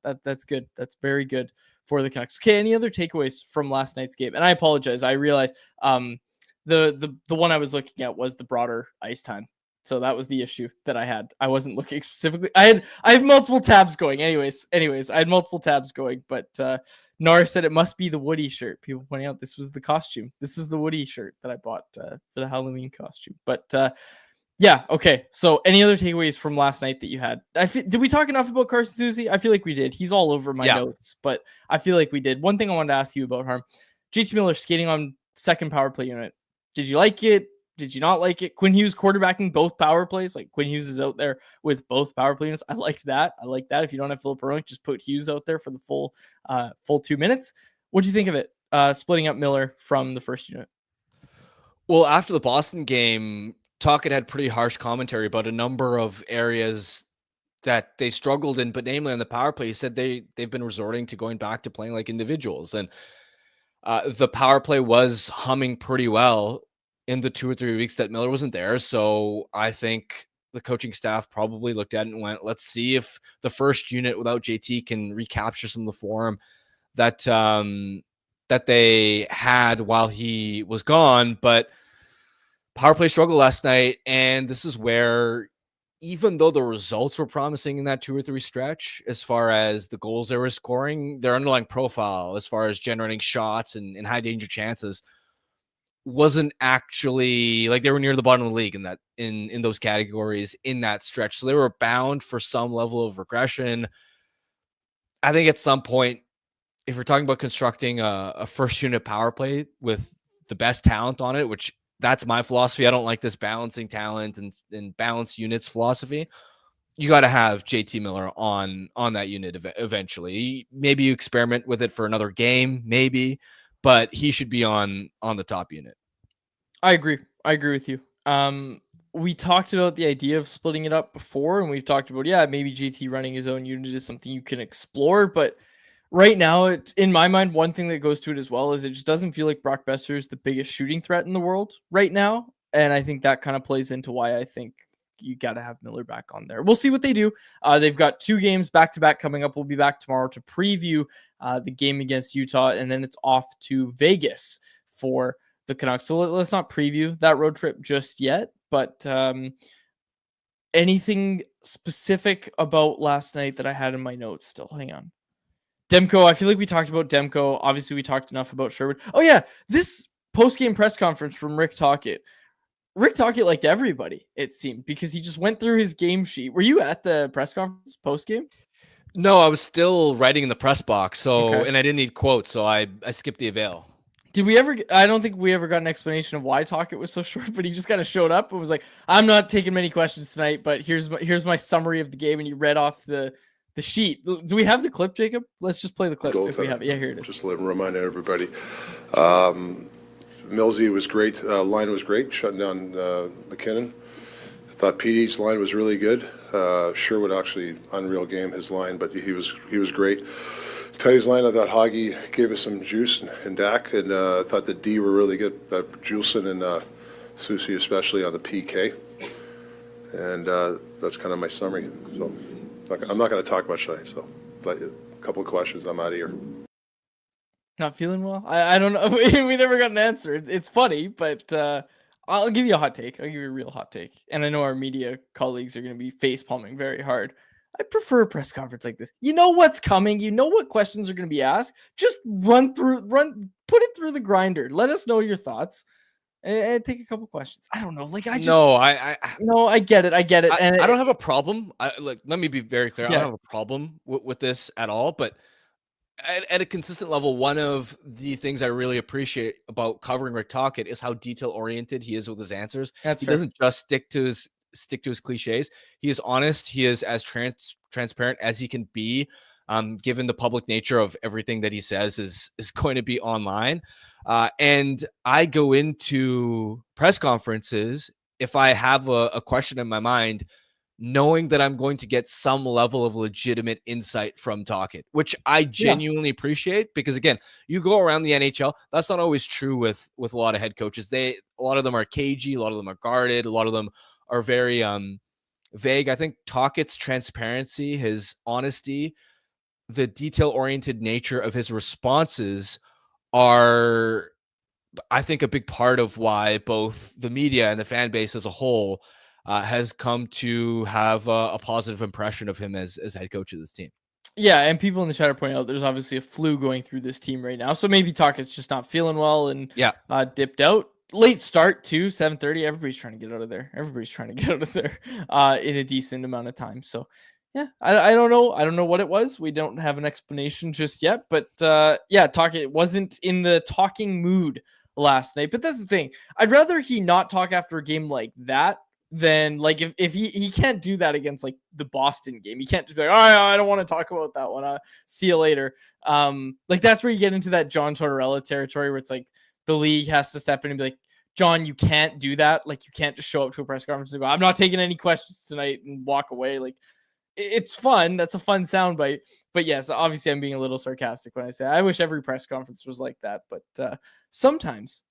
That's good. That's very good for the Canucks. Okay, any other takeaways from last night's game? And I apologize. I realized the one I was looking at was the broader ice time. So that was the issue that I had. I wasn't looking specifically. I have multiple tabs going. Anyways, I had multiple tabs going, but Norris said it must be the Woody shirt. People pointing out this was the costume. This is the Woody shirt that I bought for the Halloween costume. But Yeah. Okay. So, any other takeaways from last night that you had? Did we talk enough about Carson Susi? I feel like we did. He's all over my notes, but I feel like we did. One thing I wanted to ask you about, Harm, JT Miller skating on second power play unit. Did you like it? Did you not like it? Quinn Hughes quarterbacking both power plays. Like Quinn Hughes is out there with both power play units. I like that. If you don't have Philip Roenick, just put Hughes out there for the full 2 minutes. What do you think of it? Splitting up Miller from the first unit. Well, after the Boston game, Tocchet had pretty harsh commentary about a number of areas that they struggled in, but namely on the power play. He said they've been resorting to going back to playing like individuals, and the power play was humming pretty well in the 2 or 3 weeks that Miller wasn't there. So I think the coaching staff probably looked at it and went, let's see if the first unit without JT can recapture some of the form that that they had while he was gone. But power play struggle last night, and this is where, even though the results were promising in that 2 or 3 stretch, as far as the goals they were scoring, their underlying profile, as far as generating shots and high danger chances, wasn't actually like they were near the bottom of the league in those categories in that stretch. So they were bound for some level of regression. I think at some point, if we're talking about constructing a first unit power play with the best talent on it, which that's my philosophy. I don't like this balancing talent and balanced units philosophy. You got to have JT Miller on that unit eventually. Maybe you experiment with it for another game, maybe, but he should be on the top unit. I agree with you. We talked about the idea of splitting it up before, and we've talked about, maybe JT running his own unit is something you can explore, but right now, it's in my mind, one thing that goes to it as well is it just doesn't feel like Brock Boeser is the biggest shooting threat in the world right now. And I think that kind of plays into why I think you got to have Miller back on there. We'll see what they do. They've got 2 games back-to-back coming up. We'll be back tomorrow to preview the game against Utah, and then it's off to Vegas for the Canucks. So let's not preview that road trip just yet, but anything specific about last night that I had in my notes still? Hang on. Demko, I feel like we talked about Demko. Obviously, we talked enough about Sherwood. Oh, yeah. This post-game press conference from Rick Tocchet. Rick Tocchet liked everybody, it seemed, because he just went through his game sheet. Were you at the press conference post-game? No, I was still writing in the press box, and I didn't need quotes, so I skipped the avail. Did we ever? I don't think we ever got an explanation of why Tocchet was so short, but he just kind of showed up and was like, I'm not taking many questions tonight, but here's my summary of the game, and he read off the sheet. Do we have the clip, Jacob? Let's just play the clip if we have it. Yeah, here it is. Just let me remind everybody. Millsy was great. Line was great, shutting down McKinnon. I thought PD's line was really good. Sherwood actually unreal game, his line, but he was great. Teddy's line, I thought Hoggy gave us some juice and Dak, and I thought the D were really good. Julesen and Susi especially on the PK, and that's kind of my summary. So I'm not going to talk much tonight. So, but a couple of questions, I'm out of here. Not feeling well? I don't know. We never got an answer. It's funny, but I'll give you a hot take. I'll give you a real hot take. And I know our media colleagues are going to be face palming very hard. I prefer a press conference like this. You know what's coming. You know what questions are going to be asked. Just put it through the grinder. Let us know your thoughts. And take a couple questions. I don't know. Like I get it. And I don't have a problem. Let me be very clear. I don't have a problem with this at all. But at a consistent level, one of the things I really appreciate about covering Rick Tocchet is how detail oriented he is with his answers. He doesn't just stick to his cliches. He is honest. He is as transparent as he can be. Given the public nature of everything that he says is going to be online. And I go into press conferences if I have a question in my mind, knowing that I'm going to get some level of legitimate insight from Tocchet, which I genuinely appreciate, because again, you go around the NHL, that's not always true with a lot of head coaches. A lot of them are cagey, a lot of them are guarded, a lot of them are very vague. I think Tocchet's transparency, his honesty, the detail-oriented nature of his responses are, I think, a big part of why both the media and the fan base as a whole has come to have a positive impression of him as head coach of this team. Yeah, and people in the chat are pointing out there's obviously a flu going through this team right now. So maybe Tocchet's just not feeling well and dipped out. late start too, 7:30. Everybody's trying to get out of there. In a decent amount of time. So yeah, I don't know. I don't know what it was. We don't have an explanation just yet. But Tocchet wasn't in the talking mood last night. But that's the thing. I'd rather he not talk after a game like that than like if he can't do that against like the Boston game. He can't just be like, I don't want to talk about that one. See you later. Like that's where you get into that John Tortorella territory where it's like the league has to step in and be like, John, you can't do that. Like you can't just show up to a press conference and go, I'm not taking any questions tonight and walk away. Like it's fun. That's a fun soundbite. But yes, obviously I'm being a little sarcastic when I say I wish every press conference was like that. But sometimes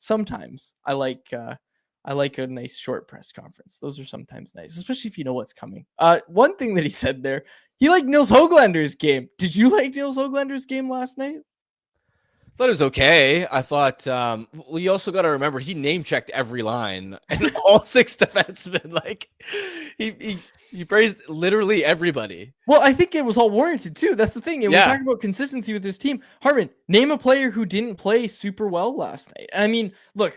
I like a nice short press conference. Those are sometimes nice, especially if you know what's coming. One thing that he said there, he liked Nils Höglander's game. Did you like Nils Höglander's game last night? I thought it was okay. I thought, you also got to remember he name checked every line and all 6 defensemen. Like he praised literally everybody. Well, I think it was all warranted too. That's the thing. And we're talking about consistency with this team. Harman, name a player who didn't play super well last night. And I mean, look,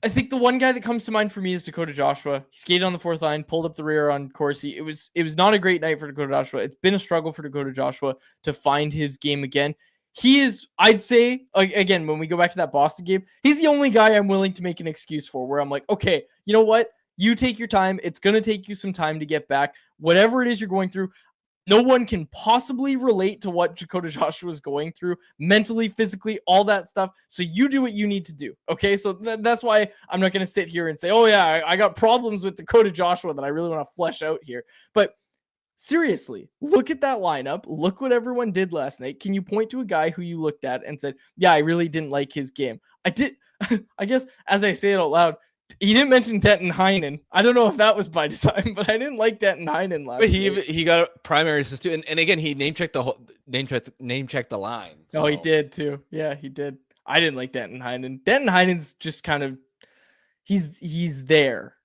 I think the one guy that comes to mind for me is Dakota Joshua. He skated on the 4th line, pulled up the rear on Corsi. It was not a great night for Dakota Joshua. It's been a struggle for Dakota Joshua to find his game again. He is, I'd say, again, when we go back to that Boston game, he's the only guy I'm willing to make an excuse for where I'm like, okay, you know what? You take your time. It's going to take you some time to get back. Whatever it is you're going through, no one can possibly relate to what Dakota Joshua is going through mentally, physically, all that stuff. So you do what you need to do. Okay. So that's why I'm not going to sit here and say, oh yeah, I got problems with Dakota Joshua that I really want to flesh out here. But seriously, look at that lineup. Look what everyone did last night. Can you point to a guy who you looked at and said, yeah, I really didn't like his game? I did. I guess as I say it out loud, he didn't mention Denton Heinen. I don't know if that was by design, but I didn't like Denton Heinen last. But he got a primary assist too, and again he name checked the line. So. Oh, he did too. Yeah, he did. I didn't like Denton Heinen. Denton Heinen's just kind of he's there,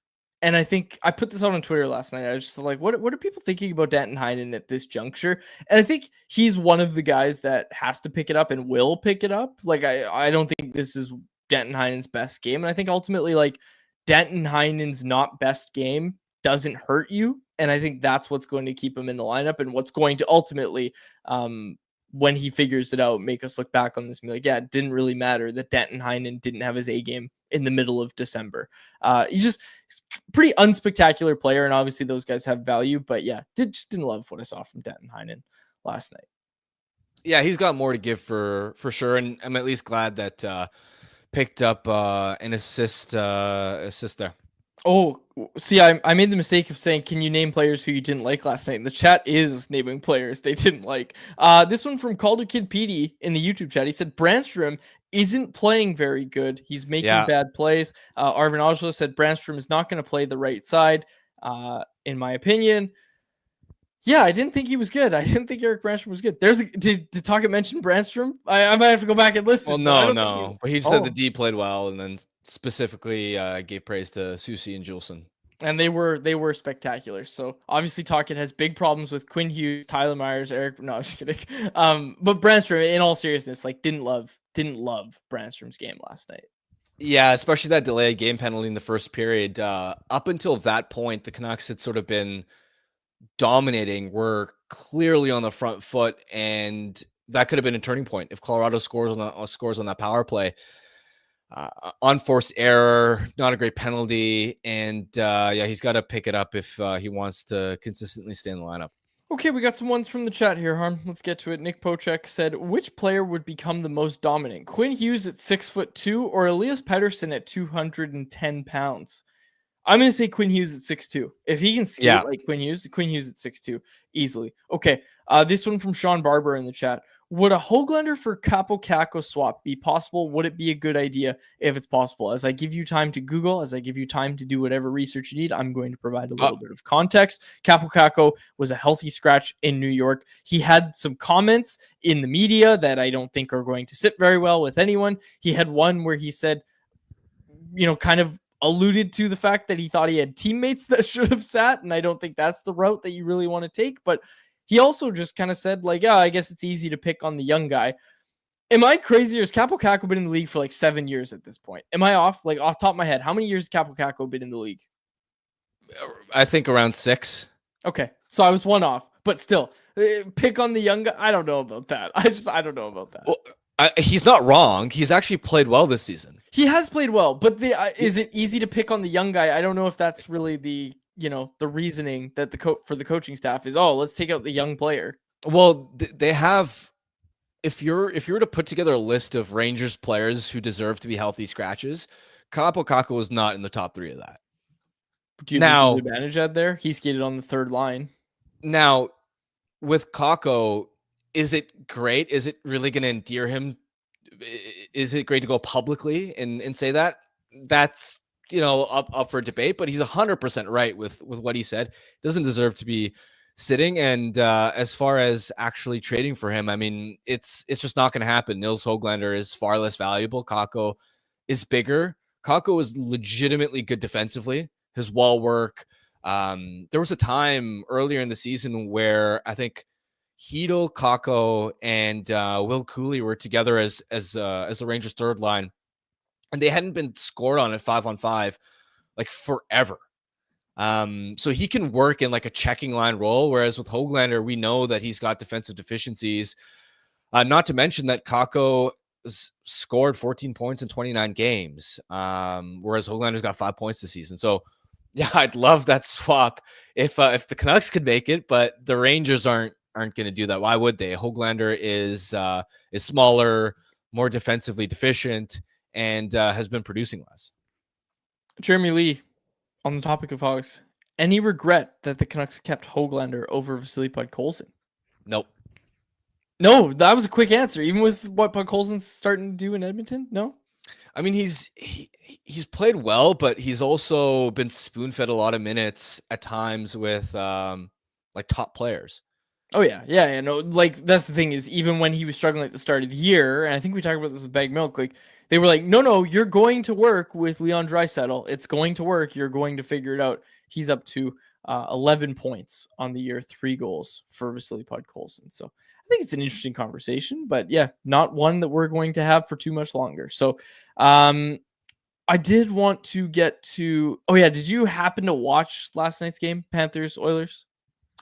and I think I put this out on Twitter last night. I was just like, what are people thinking about Denton Heinen at this juncture? And I think he's one of the guys that has to pick it up and will pick it up. Like I don't think this is Denton Heinen's best game, and I think ultimately like Denton Heinen's not best game doesn't hurt you. And I think that's what's going to keep him in the lineup and what's going to ultimately, when he figures it out, make us look back on this and be like, yeah, it didn't really matter that Denton Heinen didn't have his A game in the middle of December. He's just pretty unspectacular player. And obviously those guys have value, but yeah, just didn't love what I saw from Denton Heinen last night. Yeah, he's got more to give for sure. And I'm at least glad that, picked up an assist there. Oh, see, I made the mistake of saying, can you name players who you didn't like last night? And the chat is naming players they didn't like. This one from Calder Kid Petey in the YouTube chat. He said, Brandstrom isn't playing very good. He's making bad plays. Arvin Ojala said, Brandstrom is not going to play the right side, in my opinion. Yeah, I didn't think he was good. I didn't think Eric Brandstrom was good. Did Tocchet mention Brandstrom? I might have to go back and listen. Well, no. But he just said the D played well, and then specifically gave praise to Susi and Juleson. And they were spectacular. So obviously Tocchet has big problems with Quinn Hughes, Tyler Myers, Eric. No, I'm just kidding. But Brandstrom, in all seriousness, like didn't love Brandstrom's game last night. Yeah, especially that delayed game penalty in the first period. Up until that point, the Canucks had sort of been dominating. We're clearly on the front foot, and that could have been a turning point if Colorado scores on that power play. Unforced error, not a great penalty, and he's got to pick it up if he wants to consistently stay in the lineup. Okay, we got some ones from the chat here, Harm. Let's get to it. Nick Pochek said, which player would become the most dominant? Quinn Hughes at 6'2" or Elias Paterson at 210 pounds? I'm going to say Quinn Hughes at 6'2". If he can skate like Quinn Hughes at 6'2", easily. Okay, this one from Sean Barber in the chat. Would a Höglander for Capo Caco swap be possible? Would it be a good idea if it's possible? As I give you time to Google, as I give you time to do whatever research you need, I'm going to provide a little bit of context. Capo Caco was a healthy scratch in New York. He had some comments in the media that I don't think are going to sit very well with anyone. He had one where he said, kind of alluded to the fact that he thought he had teammates that should have sat, and I don't think that's the route that you really want to take. But he also just kind of said, like, I guess it's easy to pick on the young guy. Am I crazy or has Capo Caco been in the league for like 7 years at this point? Am I off? Like off the top of my head, how many years has Capo Caco been in the league? I think around 6. Okay, so I was one off, but still, pick on the young guy. I don't know about that. I don't know about that. Well, he's not wrong. He's actually played well this season. He has played well, but is it easy to pick on the young guy? I don't know if that's really the reasoning that for the coaching staff is. Oh, let's take out the young player. Well, they have. If you were to put together a list of Rangers players who deserve to be healthy scratches, Capo Caco is not in the top 3 of that. Do you think there's an advantage out there? He skated on the third line. Now, with Caco, is it great? Is it really going to endear him? Is it great to go publicly and say that? That's up for debate. But he's 100% right with what he said. Doesn't deserve to be sitting. And as far as actually trading for him, I mean, it's just not going to happen. Nils Höglander is far less valuable. Caco is bigger. Caco is legitimately good defensively. His wall work. There was a time earlier in the season where I think Hedl, Caco, and Will Cooley were together as the Rangers' third line, and they hadn't been scored on at 5-on-5 like forever. So he can work in like a checking line role, whereas with Höglander, we know that he's got defensive deficiencies. Not to mention that Caco scored 14 points in 29 games, whereas Höglander's got 5 points this season. So yeah, I'd love that swap if the Canucks could make it, but the Rangers aren't going to do that. Why would they? Höglander is smaller, more defensively deficient, and has been producing less. Jeremy Lee, on the topic of Hogs, any regret that the Canucks kept Höglander over Vasily Podkolzin? Nope. No, that was a quick answer. Even with what Podkolzin's starting to do in Edmonton, no. I mean, he's played well, but he's also been spoon-fed a lot of minutes at times with like top players. Oh yeah. No, like that's the thing is even when he was struggling at the start of the year, and I think we talked about this with Bag Milk, like they were like, no, you're going to work with Leon Draisaitl. It's going to work. You're going to figure it out. He's up to 11 points on the year, 3 goals for Vasily Podkolzin. So I think it's an interesting conversation, but yeah, not one that we're going to have for too much longer. So I did want to get to, did you happen to watch last night's game, Panthers Oilers?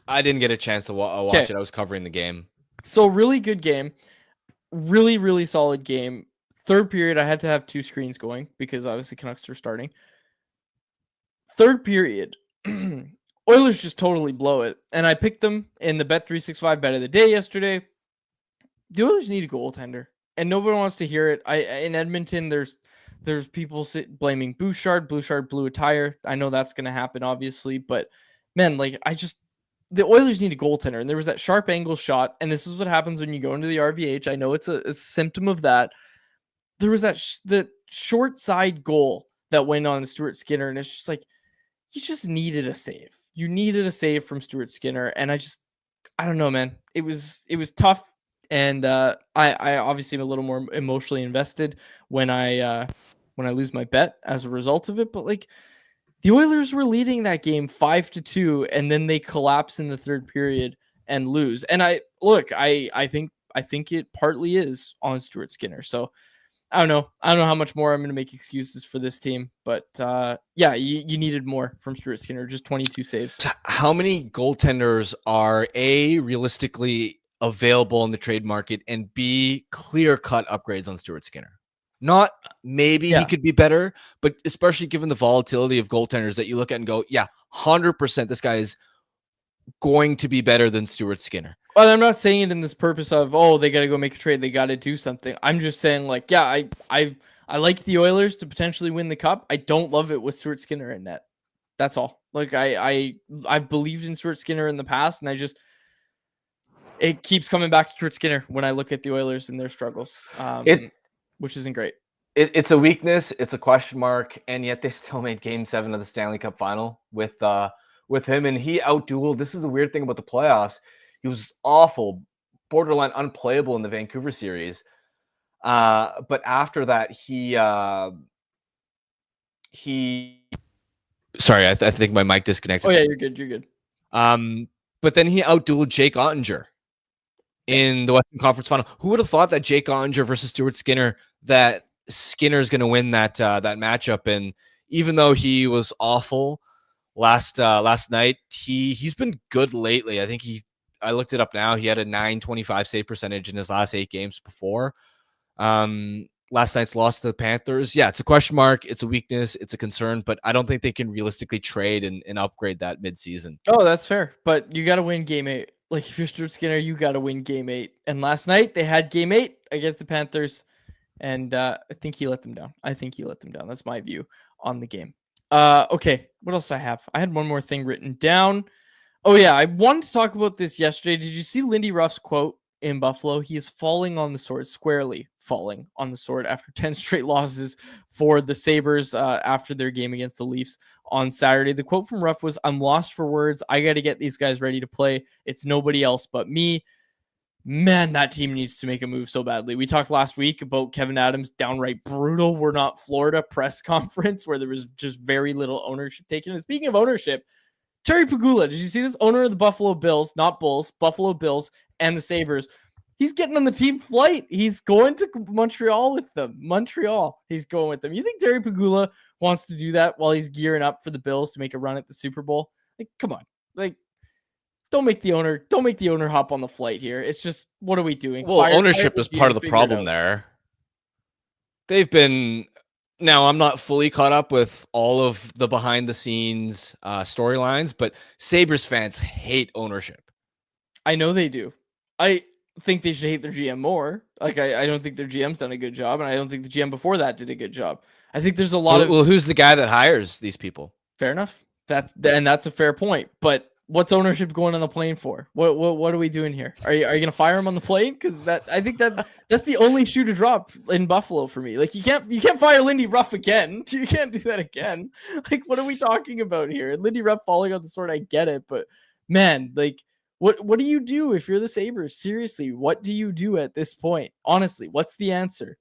I didn't get a chance to watch it. I was covering the game. So really good game. Really, really solid game. Third period, I had to have 2 screens going because obviously Canucks are starting. Third period, Oilers just totally blow it. And I picked them in the Bet365 bet of the day yesterday. The Oilers need a goaltender. And nobody wants to hear it. In Edmonton, there's people blaming Bouchard. Bouchard blew a tire. I know that's going to happen, obviously. But, man, the Oilers need a goaltender. And there was that sharp angle shot. And this is what happens when you go into the RVH. I know it's a symptom of that. There was the short side goal that went on Stuart Skinner. And it's just like, you just needed a save. You needed a save from Stuart Skinner. And I don't know, man. It was tough. And I obviously am a little more emotionally invested when I lose my bet as a result of it. But like the Oilers were leading that game 5-2, and then they collapse in the third period and lose. And I think it partly is on Stuart Skinner. So I don't know how much more I'm going to make excuses for this team, but you needed more from Stuart Skinner. Just 22 saves. How many goaltenders are realistically available in the trade market, and B, clear-cut upgrades on Stuart Skinner? Not maybe he could be better, but especially given the volatility of goaltenders that you look at and go, 100% this guy is going to be better than Stuart Skinner. Well, I'm not saying it in this purpose of, they got to go make a trade. They got to do something. I'm just saying I like the Oilers to potentially win the cup. I don't love it with Stuart Skinner in net. That's all. Like I've believed in Stuart Skinner in the past, and it keeps coming back to Stuart Skinner when I look at the Oilers and their struggles, which isn't great. It's a weakness. It's a question mark, and yet they still made Game 7 of the Stanley Cup Final with him, and he outdueled. This is the weird thing about the playoffs. He was awful, borderline unplayable in the Vancouver series. But after that, he sorry, I think my mic disconnected. Oh yeah, you're good. But then he outdueled Jake Ottinger. in the Western Conference Final. Who would have thought that Jake Ottinger versus Stuart Skinner, that Skinner's going to win that matchup? And even though he was awful last night, he's been good lately. I think I looked it up now. He had a .925 save percentage in his last 8 games before. Last night's loss to the Panthers. Yeah, it's a question mark. It's a weakness. It's a concern, but I don't think they can realistically trade and upgrade that midseason. Oh, that's fair. But you got to win game 8. Like, if you're Stuart Skinner, you got to win game 8. And last night they had game 8 against the Panthers, and I think he let them down. That's my view on the game. Okay, what else do I have? I had one more thing written down. Oh yeah, I wanted to talk about this yesterday. Did you see Lindy Ruff's quote in Buffalo? He is falling on the sword, squarely falling on the sword after 10 straight losses for the Sabres after their game against the Leafs on Saturday. The quote from Ruff was, "I'm lost for words. I got to get these guys ready to play. It's nobody else but me." Man, that team needs to make a move so badly. We talked last week about Kevin Adams' downright brutal "we're not Florida" press conference where there was just very little ownership taken. And speaking of ownership, Terry Pegula, did you see this? Owner of the Buffalo Bills, not Bulls, Buffalo Bills and the Sabres. He's getting on the team flight. He's going to Montreal with them. He's going with them. You think Terry Pegula wants to do that while he's gearing up for the Bills to make a run at the Super Bowl? Like, come on. Like, don't make the owner hop on the flight here. It's just, what are we doing? Well, ownership is part of the problem there. They've been, now I'm not fully caught up with all of the behind the scenes storylines, but Sabres fans hate ownership. I know they do. I think they should hate their GM more. Like, I don't think their GM's done a good job, and I don't think the GM before that did a good job. I think there's a lot of... Well, who's the guy that hires these people? Fair enough. That's a fair point. But what's ownership going on the plane for? What are we doing here? Are you going to fire him on the plane? Because I think that's the only shoe to drop in Buffalo for me. Like, you can't fire Lindy Ruff again. You can't do that again. Like, what are we talking about here? Lindy Ruff falling on the sword, I get it, but man, like, what do you do if you're the Sabres? Seriously, what do you do at this point? Honestly, what's the answer?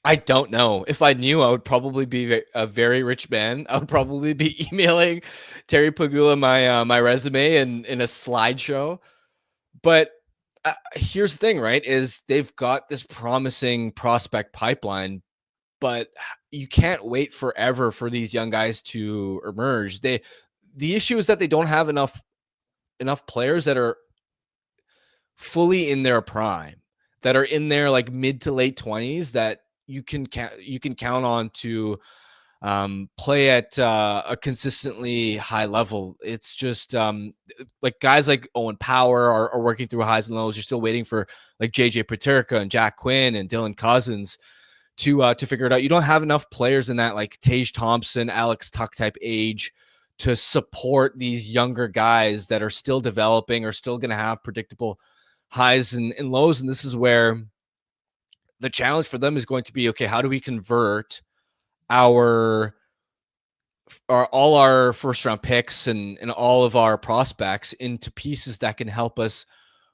I don't know. If I knew, I would probably be a very rich man. I would probably be emailing Terry Pegula my resume in a slideshow. But here's the thing, right? Is they've got this promising prospect pipeline, but you can't wait forever for these young guys to emerge. The issue is that they don't have enough players that are fully in their prime, that are in their like mid to late 20s, that you can count on to play at a consistently high level. It's just like guys like Owen Power are working through highs and lows. You're still waiting for like JJ Paterka and Jack Quinn and Dylan Cousins to figure it out. You don't have enough players in that like Tage Thompson, Alex Tuck type age to support these younger guys that are still developing, or still going to have predictable highs and lows. And this is where the challenge for them is going to be, okay, how do we convert all our first round picks and all of our prospects into pieces that can help us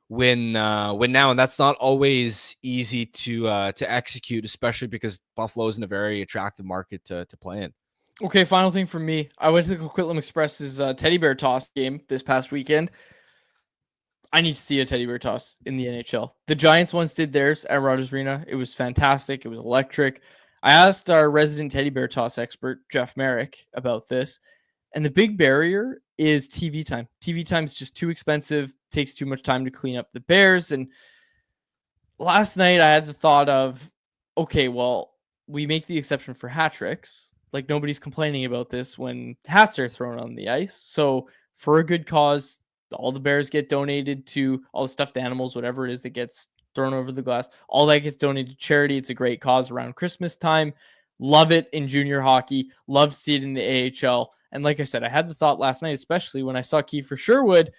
win now? And that's not always easy to execute, especially because Buffalo is in a very attractive market to play in. Okay, final thing for me. I went to the Coquitlam Express's teddy bear toss game this past weekend. I need to see a teddy bear toss in the NHL. The Giants once did theirs at Rogers Arena. It was fantastic. It was electric. I asked our resident teddy bear toss expert, Jeff Merrick, about this. And the big barrier is TV time. TV time is just too expensive, takes too much time to clean up the bears. And last night I had the thought of, okay, well, we make the exception for hat tricks. Like, nobody's complaining about this when hats are thrown on the ice. So for a good cause, all the bears get donated to, all the stuffed animals, whatever it is that gets thrown over the glass, all that gets donated to charity. It's a great cause around Christmas time. Love it in junior hockey. Love to see it in the AHL. And like I said, I had the thought last night, especially when I saw Kiefer Sherwood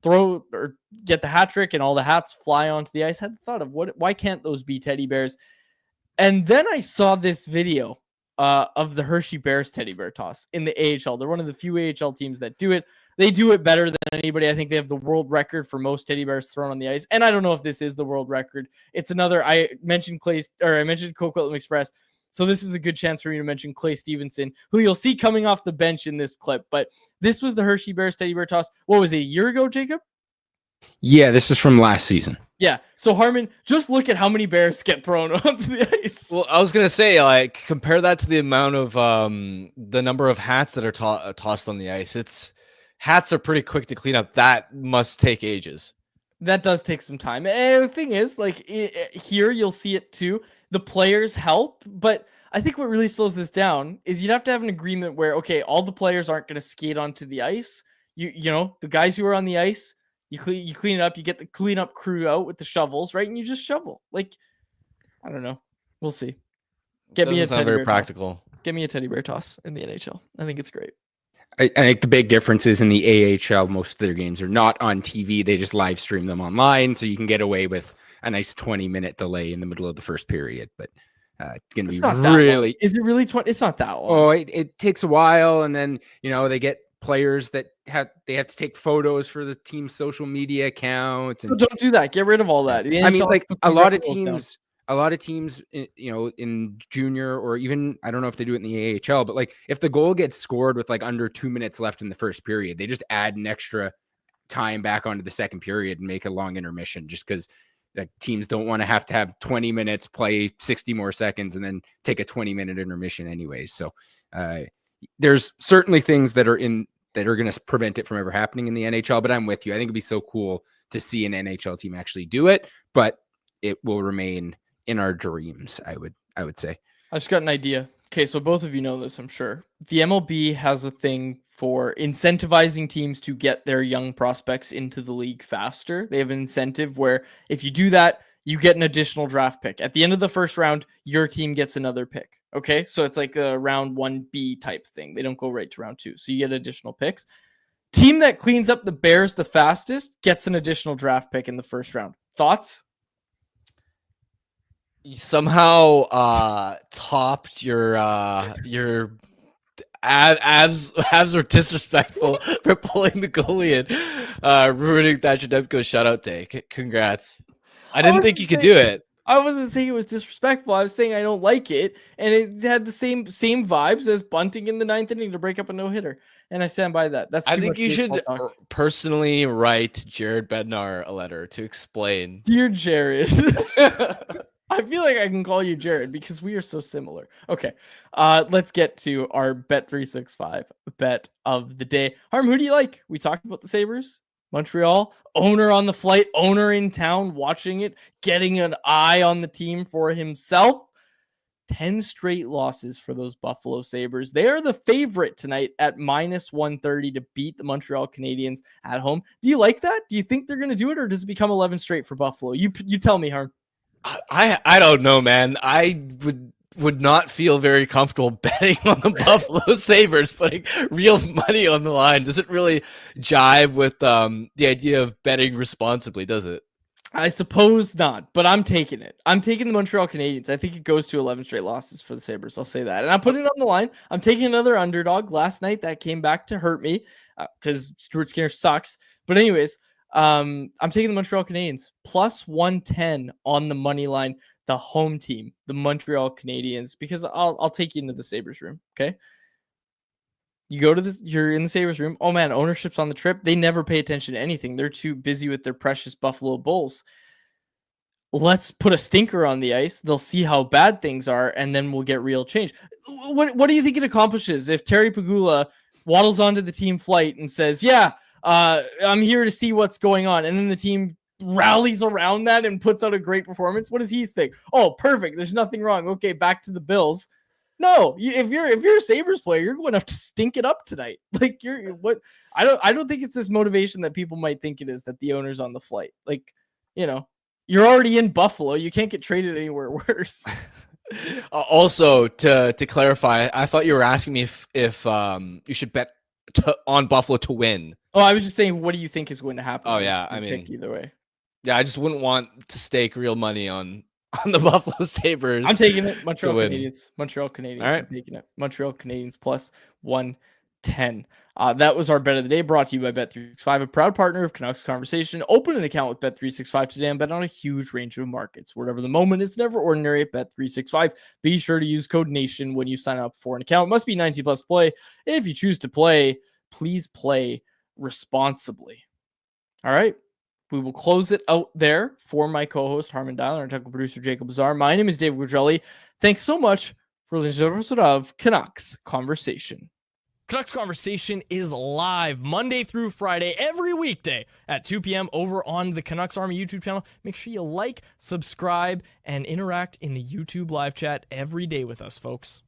throw or get the hat trick and all the hats fly onto the ice. I had the thought of why can't those be teddy bears? And then I saw this video of the Hershey Bears teddy bear toss in the AHL. They're one of the few AHL teams that do it. They do it better than anybody. I think they have the world record for most teddy bears thrown on the ice. And I don't know if this is the world record. It's another, I mentioned Coquitlam Express. So this is a good chance for me to mention Clay Stevenson, who you'll see coming off the bench in this clip. But this was the Hershey Bears teddy bear toss. What was it, a year ago, Jacob? Yeah, this was from last season. Yeah. So Harmon, just look at how many bears get thrown onto the ice. Well, I was gonna say, like, compare that to the amount of the number of hats that are tossed on the ice. Hats are pretty quick to clean up. That must take ages. That does take some time. And the thing is, like, here you'll see it too. The players help, but I think what really slows this down is you'd have to have an agreement where, okay, all the players aren't going to skate onto the ice. You know, the guys who are on the ice, you clean it up. You get the cleanup crew out with the shovels, right? And you just shovel. Like, I don't know. We'll see. Get me a Doesn't sound teddy very bear practical. toss. Get me a teddy bear toss in the NHL. I think it's great. I think the big difference is in the AHL, most of their games are not on TV. They just live stream them online, so you can get away with a nice 20-minute delay in the middle of the first period. But it's going to be really... Is it really 20? It's not that long. Oh, it takes a while, and then, you know, they get players that have to take photos for the team's social media accounts. So don't do that. Get rid of all that. I mean, like, a lot of teams, you know, in junior, or even, I don't know if they do it in the AHL, but like, if the goal gets scored with like under 2 minutes left in the first period, they just add an extra time back onto the second period and make a long intermission, just because like, teams don't want to have 20 minutes, play 60 more seconds, and then take a 20-minute intermission anyways. So there's certainly things that are going to prevent it from ever happening in the NHL, but I'm with you. I think it'd be so cool to see an NHL team actually do it, but it will remain in our dreams, I would say. I just got an idea. Okay, so both of you know this, I'm sure. The MLB has a thing for incentivizing teams to get their young prospects into the league faster. They have an incentive where if you do that, you get an additional draft pick. At the end of the first round, your team gets another pick. Okay, so it's like a round 1B type thing. They don't go right to round 2. So you get additional picks. Team that cleans up the Bears the fastest gets an additional draft pick in the first round. Thoughts? You somehow topped your abs were disrespectful for pulling the goalie and ruining Thatcher Demko's shutout day. Congrats. I didn't think you could do it. I wasn't saying it was disrespectful. I was saying I don't like it, and it had the same vibes as bunting in the 9th inning to break up a no-hitter, and I stand by that. I think you should personally write Jared Bednar a letter to explain. Dear Jared. I feel like I can call you Jared because we are so similar. Okay, let's get to our Bet365 bet of the day. Harm, who do you like? We talked about the Sabres, Montreal, owner on the flight, owner in town, watching it, getting an eye on the team for himself. 10 straight losses for those Buffalo Sabres. They are the favorite tonight at -130 to beat the Montreal Canadiens at home. Do you like that? Do you think they're going to do it, or does it become 11 straight for Buffalo? You tell me, Harm. I don't know, man. I would not feel very comfortable betting on the Buffalo Sabres, putting real money on the line. Does it really jive with the idea of betting responsibly, does it? I suppose not, but I'm taking it. I'm taking the Montreal Canadiens. I think it goes to 11 straight losses for the Sabres. I'll say that. And I'm putting it on the line. I'm taking another underdog. Last night, that came back to hurt me because Stuart Skinner sucks. But anyways, I'm taking the Montreal Canadiens +110 on the money line, the home team, the Montreal Canadiens, because I'll take you into the Sabres room. Okay. You're in the Sabres room. Oh man, ownership's on the trip. They never pay attention to anything. They're too busy with their precious Buffalo Bulls. Let's put a stinker on the ice. They'll see how bad things are, and then we'll get real change. What do you think it accomplishes if Terry Pegula waddles onto the team flight and says, yeah, I'm here to see what's going on, and then the team rallies around that and puts out a great performance? What does he think? Oh, perfect. There's nothing wrong. Okay, back to the Bills. No, if you're a Sabres player, you're going to have to stink it up tonight. Like I don't think it's this motivation that people might think it is, that the owner's on the flight. Like, you know, you're already in Buffalo. You can't get traded anywhere worse. Also, to clarify, I thought you were asking me if you should bet on Buffalo to win. Oh, I was just saying, what do you think is going to happen? Oh yeah, I mean, pick either way. Yeah, I just wouldn't want to stake real money on the Buffalo Sabres. I'm taking it. Montreal Canadiens. Montreal Canadiens. All right. I'm taking it. Montreal Canadiens +110. That was our bet of the day, brought to you by Bet365, a proud partner of Canucks Conversation. Open an account with Bet365 today and bet on a huge range of markets. Whatever the moment, it's never ordinary at Bet365. Be sure to use code NATION when you sign up for an account. It must be 19 plus play. If you choose to play, please play responsibly. All right. we will close it out there for my co-host Harman Dial and our technical producer Jacob Bazar. My name is Dave Gugelli. Thanks so much for listening to the episode of Canucks Conversation. Canucks Conversation is live Monday through Friday, every weekday at 2 p.m. over on the Canucks Army YouTube channel. Make sure you like, subscribe, and interact in the YouTube live chat every day with us, folks.